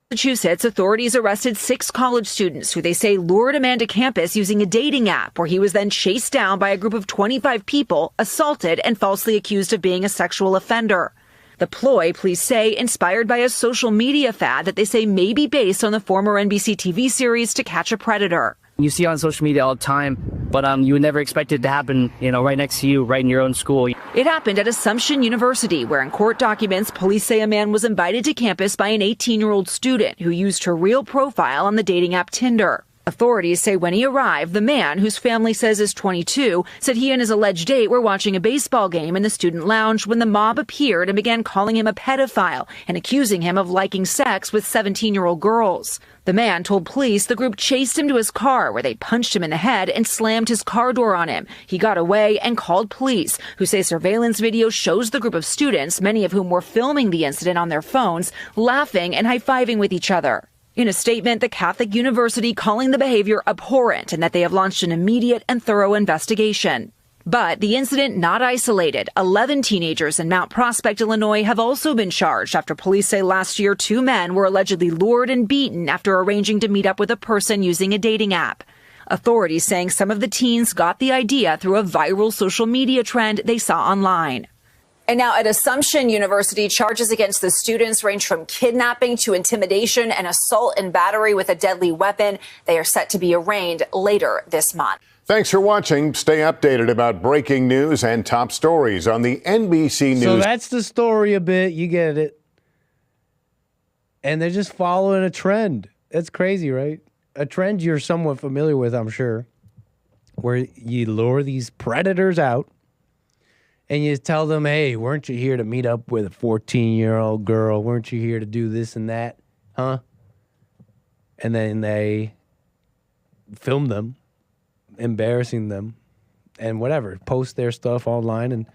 Massachusetts, authorities arrested 6 college students who they say lured a man to campus using a dating app, where he was then chased down by a group of 25 people, assaulted, and falsely accused of being a sexual offender. The ploy, police say, inspired by a social media fad that they say may be based on the former NBC TV series To Catch a Predator. You see on social media all the time, but you would never expect it to happen, right next to you, right in your own school. It happened at Assumption University, where in court documents, police say a man was invited to campus by an 18-year-old student who used her real profile on the dating app Tinder. Authorities say when he arrived, the man, whose family says is 22, said he and his alleged date were watching a baseball game in the student lounge when the mob appeared and began calling him a pedophile and accusing him of liking sex with 17-year-old girls. The man told police the group chased him to his car, where they punched him in the head and slammed his car door on him. He got away and called police, who say surveillance video shows the group of students, many of whom were filming the incident on their phones, laughing and high-fiving with each other. In a statement, the Catholic University calling the behavior abhorrent and that they have launched an immediate and thorough investigation. But the incident not isolated. 11 teenagers in Mount Prospect, Illinois have also been charged after police say last year 2 men were allegedly lured and beaten after arranging to meet up with a person using a dating app. Authorities saying some of the teens got the idea through a viral social media trend they saw online. And now at Assumption University, charges against the students range from kidnapping to intimidation and assault and battery with a deadly weapon. They are set to be arraigned later this month. Thanks for watching. Stay updated about breaking news and top stories on the NBC News. So that's the story a bit. You get it. And they're just following a trend. That's crazy, right? A trend you're somewhat familiar with, I'm sure, where you lure these predators out. And you tell them, hey, weren't you here to meet up with a 14-year-old girl? Weren't you here to do this and that? Huh? And then they film them, embarrassing them, and whatever. Post their stuff online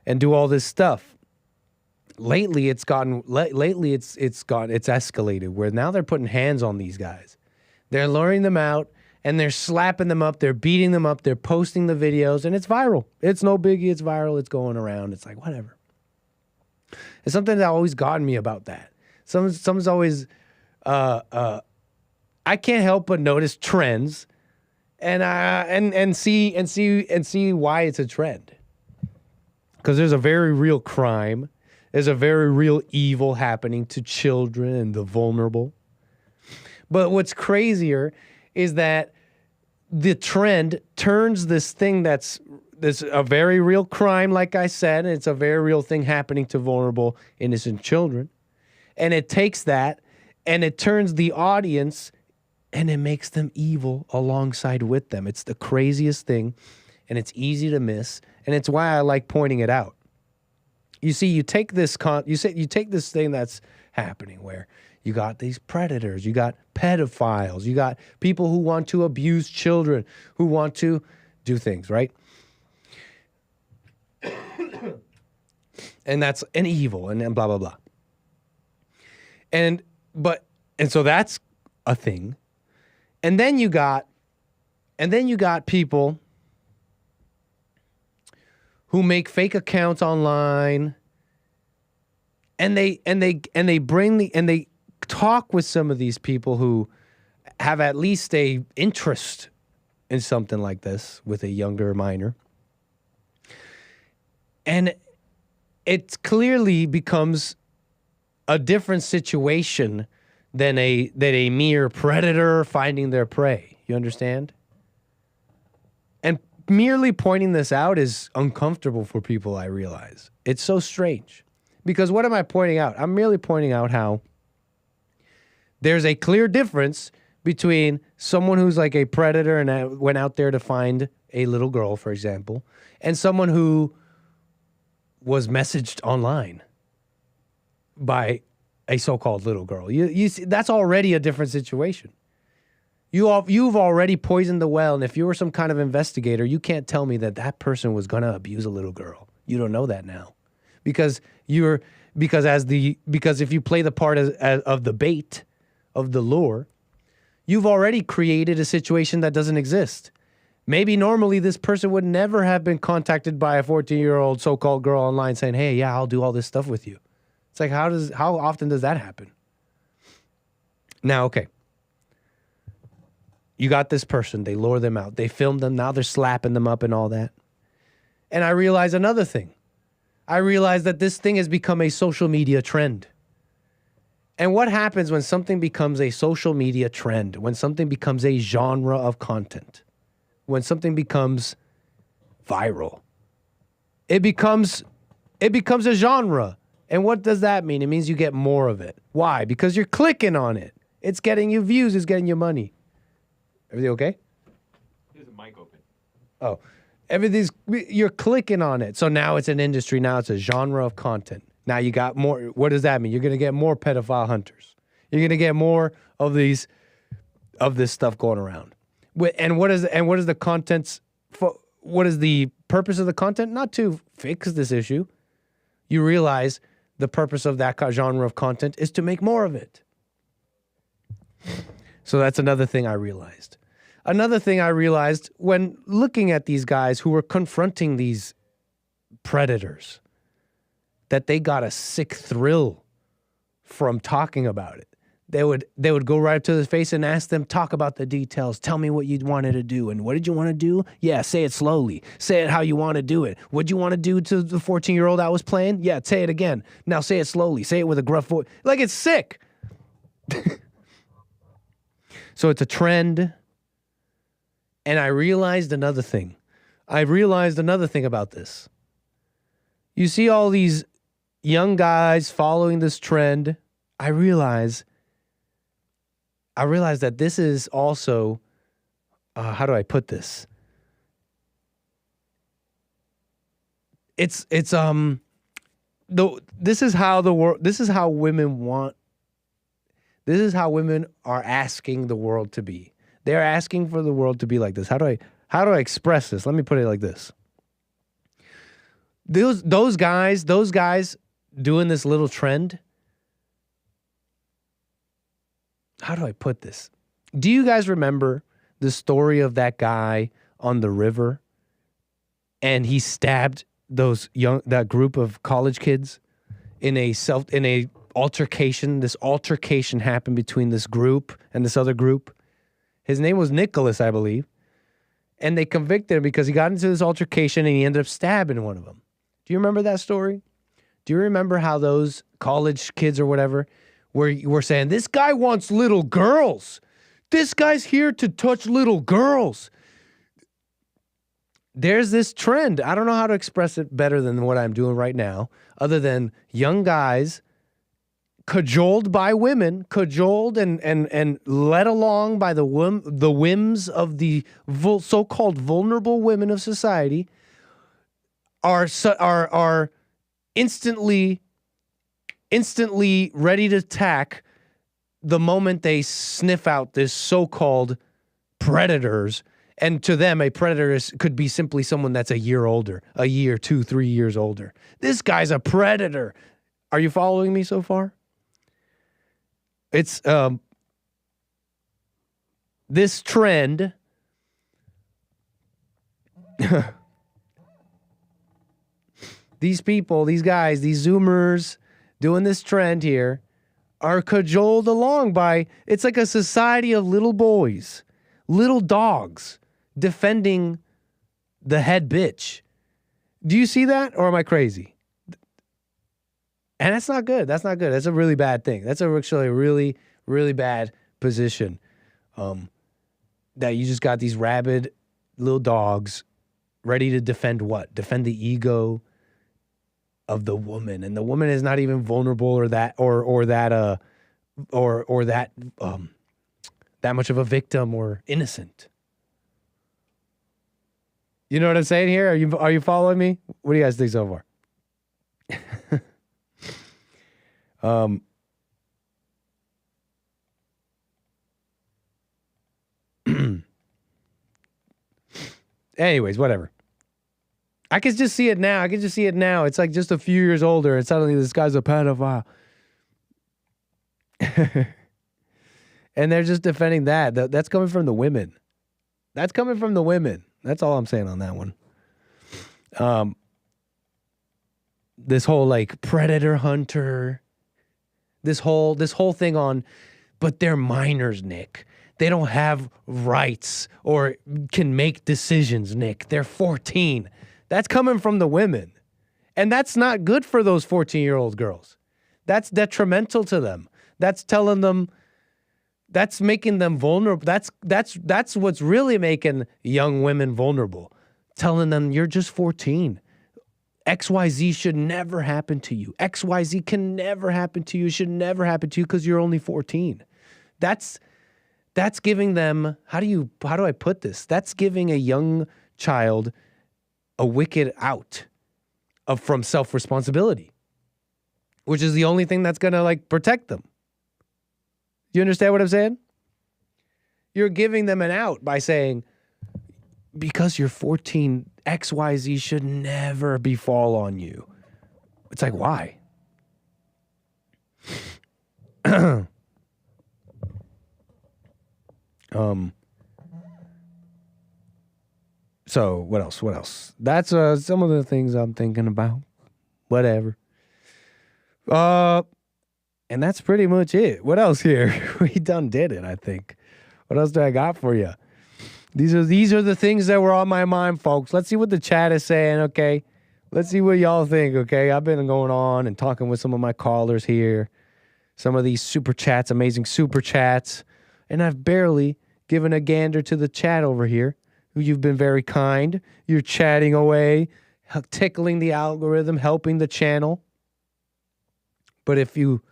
and do all this stuff. Lately, it's escalated where now they're putting hands on these guys. They're luring them out. And they're slapping them up, they're beating them up, they're posting the videos, and it's viral. It's no biggie, it's viral, it's going around. It's like, whatever. It's something that always gotten me about that. Someone's always, I can't help but notice trends and see why it's a trend. Because there's a very real crime, there's a very real evil happening to children and the vulnerable. But what's crazier is that the trend turns this thing that's a very real crime, like I said, and it's a very real thing happening to vulnerable, innocent children. And it takes that and it turns the audience and it makes them evil alongside with them. It's the craziest thing and it's easy to miss. And it's why I like pointing it out. You see, you take this thing that's happening where you got these predators, you got pedophiles, you got people who want to abuse children, who want to do things, right? And that's an evil and blah, blah, blah. And so that's a thing. And then you got people who make fake accounts online and they talk with some of these people who have at least a interest in something like this with a younger minor. And it clearly becomes a different situation than a mere predator finding their prey. You understand? And merely pointing this out is uncomfortable for people, I realize. It's so strange. Because what am I pointing out? I'm merely pointing out how there's a clear difference between someone who's like a predator and went out there to find a little girl, for example, and someone who was messaged online by a so-called little girl. You see, that's already a different situation. You've already poisoned the well, and if you were some kind of investigator, you can't tell me that that person was going to abuse a little girl. You don't know that now. Because if you play the part of the bait, of the lure, you've already created a situation that doesn't exist. Maybe normally this person would never have been contacted by a 14-year-old so-called girl online saying, hey, yeah, I'll do all this stuff with you. It's like, how often does that happen? Now, okay. You got this person, they lure them out, they film them, now they're slapping them up and all that. And I realize another thing. I realize that this thing has become a social media trend. And what happens when something becomes a social media trend, when something becomes a genre of content, when something becomes viral? It becomes a genre. And what does that mean? It means you get more of it. Why? Because you're clicking on it. It's getting you views. It's getting you money. Everything okay? There's a mic open. Oh, you're clicking on it. So now it's an industry. Now it's a genre of content. Now you got more. What does that mean? You're going to get more pedophile hunters. You're going to get more of this stuff going around. And what is the content's? What is the purpose of the content? Not to fix this issue. You realize the purpose of that genre of content is to make more of it. So that's another thing I realized. Another thing I realized when looking at these guys who were confronting these predators, that they got a sick thrill from talking about it. They would go right up to his face and ask them, talk about the details. Tell me what you wanted to do. And what did you want to do? Yeah, say it slowly. Say it how you want to do it. What'd you want to do to the 14-year-old I was playing? Yeah, say it again. Now say it slowly. Say it with a gruff voice. Like it's sick. So it's a trend. And I realized another thing. About this. You see all these young guys following this trend. I realize that this is also, how do I put this? This is how women are asking the world to be. They're asking for the world to be like this. How do I express this? Let me put it like this. Those guys doing this little trend. How do I put this? Do you guys remember the story of that guy on the river and he stabbed that group of college kids in a altercation? This altercation happened between this group and this other group. His name was Nicholas, I believe. And they convicted him because he got into this altercation and he ended up stabbing one of them. Do you remember that story? Do you remember how those college kids or whatever were saying, this guy wants little girls. This guy's here to touch little girls. There's this trend. I don't know how to express it better than what I'm doing right now, other than young guys cajoled by women, cajoled and led along by the whims of the so-called vulnerable women of society are instantly ready to attack the moment they sniff out this so-called predators. And to them, a predator could be simply someone that's a year older, a year, 2, 3 years older. This guy's a predator. Are you following me so far? It's this trend. These people, these guys, these Zoomers doing this trend here are cajoled along by, it's like a society of little boys, little dogs defending the head bitch. Do you see that, or am I crazy? And that's not good. That's not good. That's a really bad thing. That's actually a really, really bad position. That you just got these rabid little dogs ready to defend what? Defend the ego of the woman, and the woman is not even vulnerable or that much of a victim or innocent. You know what I'm saying here? Are you following me? What do you guys think so far? Anyways, whatever. I can just see it now. It's like just a few years older, and suddenly this guy's a pedophile. And they're just defending that. That's coming from the women. That's all I'm saying on that one. This whole like predator hunter, this whole thing on, but they're minors, Nick. They don't have rights or can make decisions, Nick. They're 14. That's coming from the women. And that's not good for those 14-year-old girls. That's detrimental to them. That's telling them, that's making them vulnerable. That's what's really making young women vulnerable. Telling them you're just 14. XYZ should never happen to you. XYZ can never happen to you. It should never happen to you because you're only 14. That's giving them, how do I put this? That's giving a young child a wicket out from self-responsibility, which is the only thing that's going to like protect them. You understand what I'm saying? You're giving them an out by saying, because you're 14, XYZ should never befall on you. It's like, why? So what else? That's some of the things I'm thinking about. Whatever. And that's pretty much it. What else here? We done did it, I think. What else do I got for you? These are the things that were on my mind, folks. Let's see what the chat is saying, okay? Let's see what y'all think, okay? I've been going on and talking with some of my callers here. Some of these super chats, amazing super chats. And I've barely given a gander to the chat over here. You've been very kind. You're chatting away, tickling the algorithm, helping the channel. But if you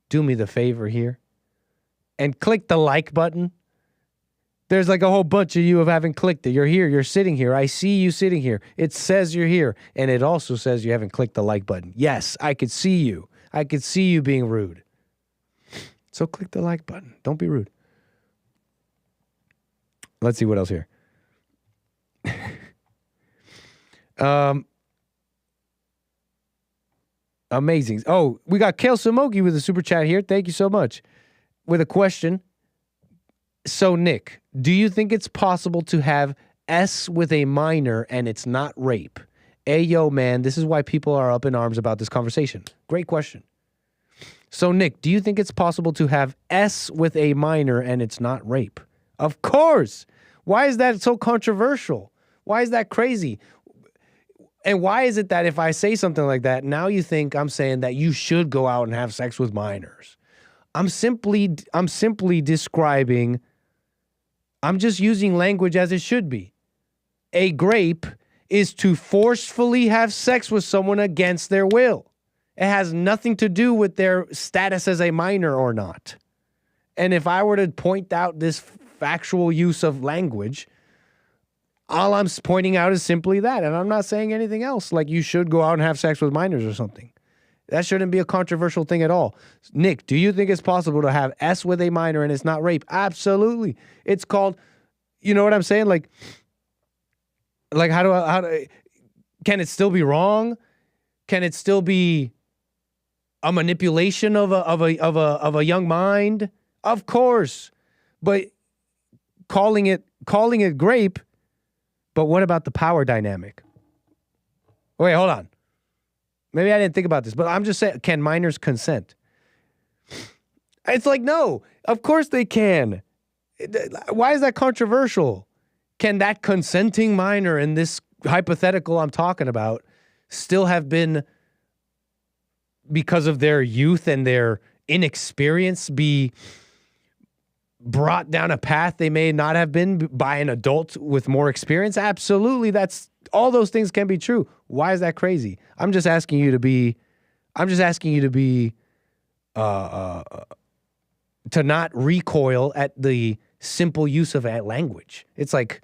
do me the favor here and click the like button, there's like a whole bunch of you who haven't clicked it. You're here. You're sitting here. I see you sitting here. It says you're here. And it also says you haven't clicked the like button. Yes, I could see you. I could see you being rude. So click the like button. Don't be rude. Let's see what else here. Amazing. Oh, we got 𝒏𝒊𝒄𝒌𝒔𝒕𝒓𝒆𝒂𝒎 with a super chat here. Thank you so much. With a question. So, Nick, do you think it's possible to have S with a minor and it's not rape? Yo, man, this is why people are up in arms about this conversation. Great question. So, Nick, do you think it's possible to have S with a minor and it's not rape? Of course. Why is that so controversial? Why is that crazy? And why is it that if I say something like that, now you think I'm saying that you should go out and have sex with minors? I'm simply describing, I'm just using language as it should be. A grape is to forcefully have sex with someone against their will. It has nothing to do with their status as a minor or not. And if I were to point out this factual use of language, all I'm pointing out is simply that. And I'm not saying anything else, like you should go out and have sex with minors or something. That shouldn't be a controversial thing at all. Nick, do you think it's possible to have S with a minor and it's not rape? Absolutely. It's called, you know what I'm saying? Like can it still be wrong? Can it still be a manipulation of a young mind? Of course. But calling it grape, but what about the power dynamic? Wait, hold on. Maybe I didn't think about this, but I'm just saying, can minors consent? It's like, no, of course they can. Why is that controversial? Can that consenting minor in this hypothetical I'm talking about still have been, because of their youth and their inexperience, be brought down a path they may not have been by an adult with more experience? Absolutely. All those things can be true. Why is that crazy? I'm just asking you to not recoil at the simple use of language. It's like,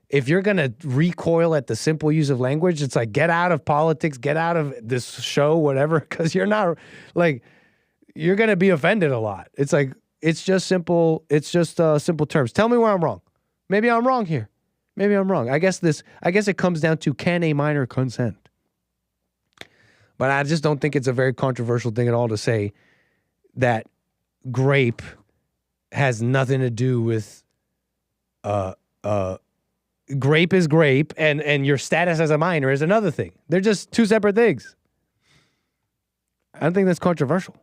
if you're going to recoil at the simple use of language, it's like, get out of politics, get out of this show, whatever, because you're not, like, you're going to be offended a lot. It's like, it's just simple terms. Tell me where I'm wrong. Maybe I'm wrong here. Maybe I'm wrong. I guess it comes down to, can a minor consent? But I just don't think it's a very controversial thing at all to say that grape has nothing to do with grape is grape and your status as a minor is another thing. They're just two separate things. I don't think that's controversial.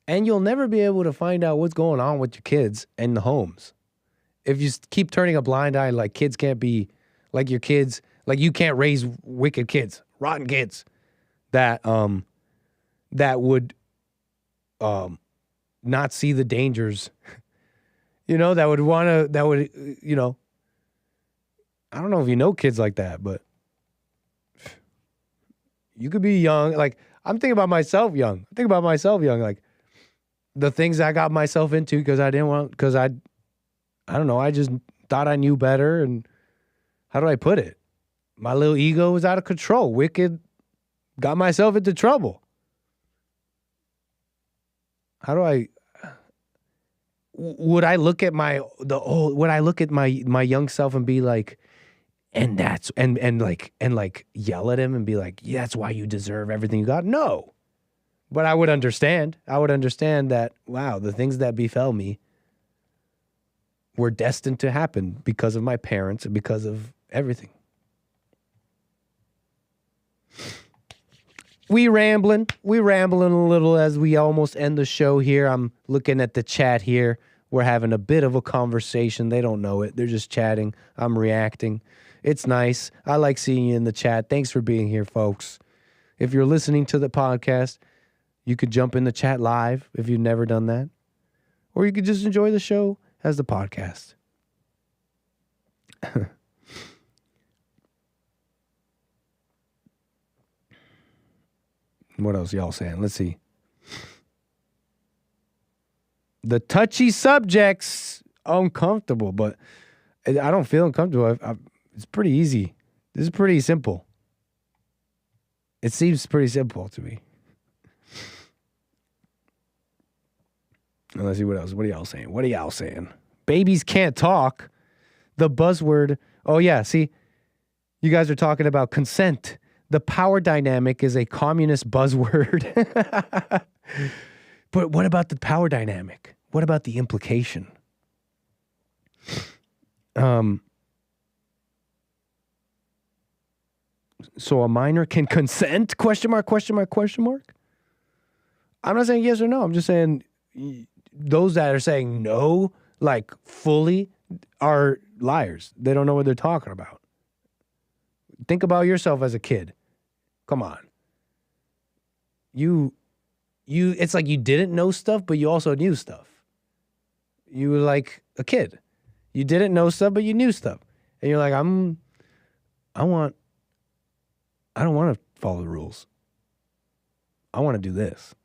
And you'll never be able to find out what's going on with your kids and the homes. If you keep turning a blind eye, like kids can't be like your kids, like you can't raise wicked kids, rotten kids that would not see the dangers, you know, that would, you know, I don't know if you know kids like that, but you could be young. Like, I'm thinking about myself young. Like, the things I got myself into because I don't know, I just thought I knew better. And how do I put it? My little ego was out of control. Wicked, got myself into trouble. How do I, would I look at my young self and be like, and that's, and like yell at him and be like, yeah, that's why you deserve everything you got? No. But I would understand. That, wow, the things that befell me were destined to happen because of my parents and because of everything. We rambling a little as we almost end the show here. I'm looking at the chat here. We're having a bit of a conversation. They don't know it. They're just chatting. I'm reacting. It's nice. I like seeing you in the chat. Thanks for being here, folks. If you're listening to the podcast, you could jump in the chat live if you've never done that. Or you could just enjoy the show as the podcast. What else y'all saying? Let's see. The touchy subjects, uncomfortable, but I don't feel uncomfortable. It's pretty easy. This is pretty simple. It seems pretty simple to me. Let's see what else. What are y'all saying? Babies can't talk. The buzzword. Oh, yeah. See, you guys are talking about consent. The power dynamic is a communist buzzword. But what about the power dynamic? What about the implication? So a minor can consent? Question mark. I'm not saying yes or no. I'm just saying those that are saying no, like fully, are liars. They don't know what they're talking about. Think about yourself as a kid. Come on. It's like you didn't know stuff, but you also knew stuff. You were like a kid. You didn't know stuff, but you knew stuff. And you're like, I don't want to follow the rules. I want to do this.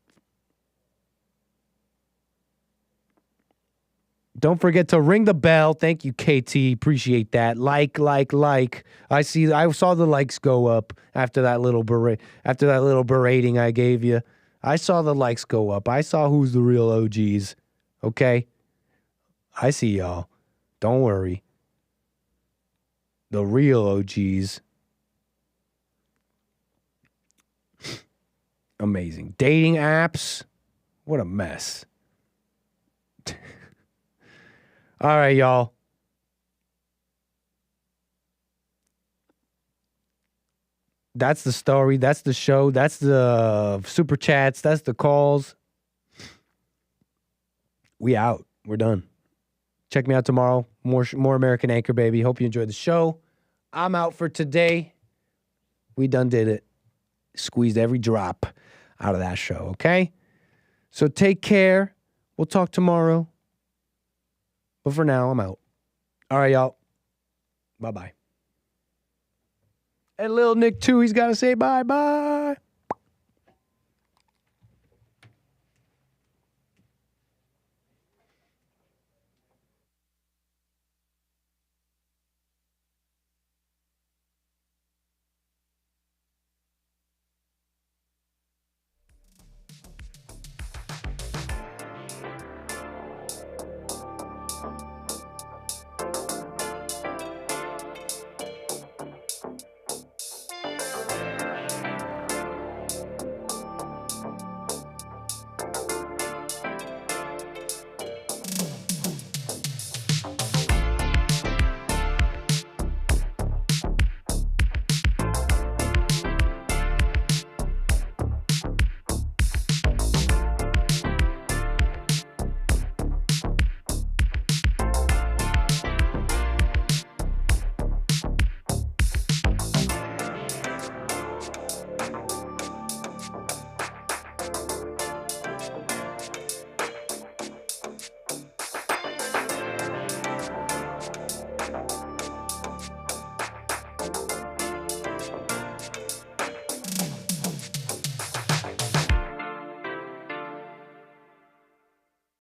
Don't forget to ring the bell. Thank you, KT. Appreciate that. Like. I saw the likes go up after that little berating I gave you. I saw the likes go up. I saw who's the real OGs. Okay? I see y'all. Don't worry. The real OGs. Amazing. Dating apps. What a mess. All right, y'all. That's the story. That's the show. That's the super chats. That's the calls. We out. We're done. Check me out tomorrow. More American Anchor, baby. Hope you enjoyed the show. I'm out for today. We done did it. Squeezed every drop out of that show, okay? So take care. We'll talk tomorrow. But for now, I'm out. All right, y'all. Bye-bye. And Lil Nick, too, he's got to say bye-bye.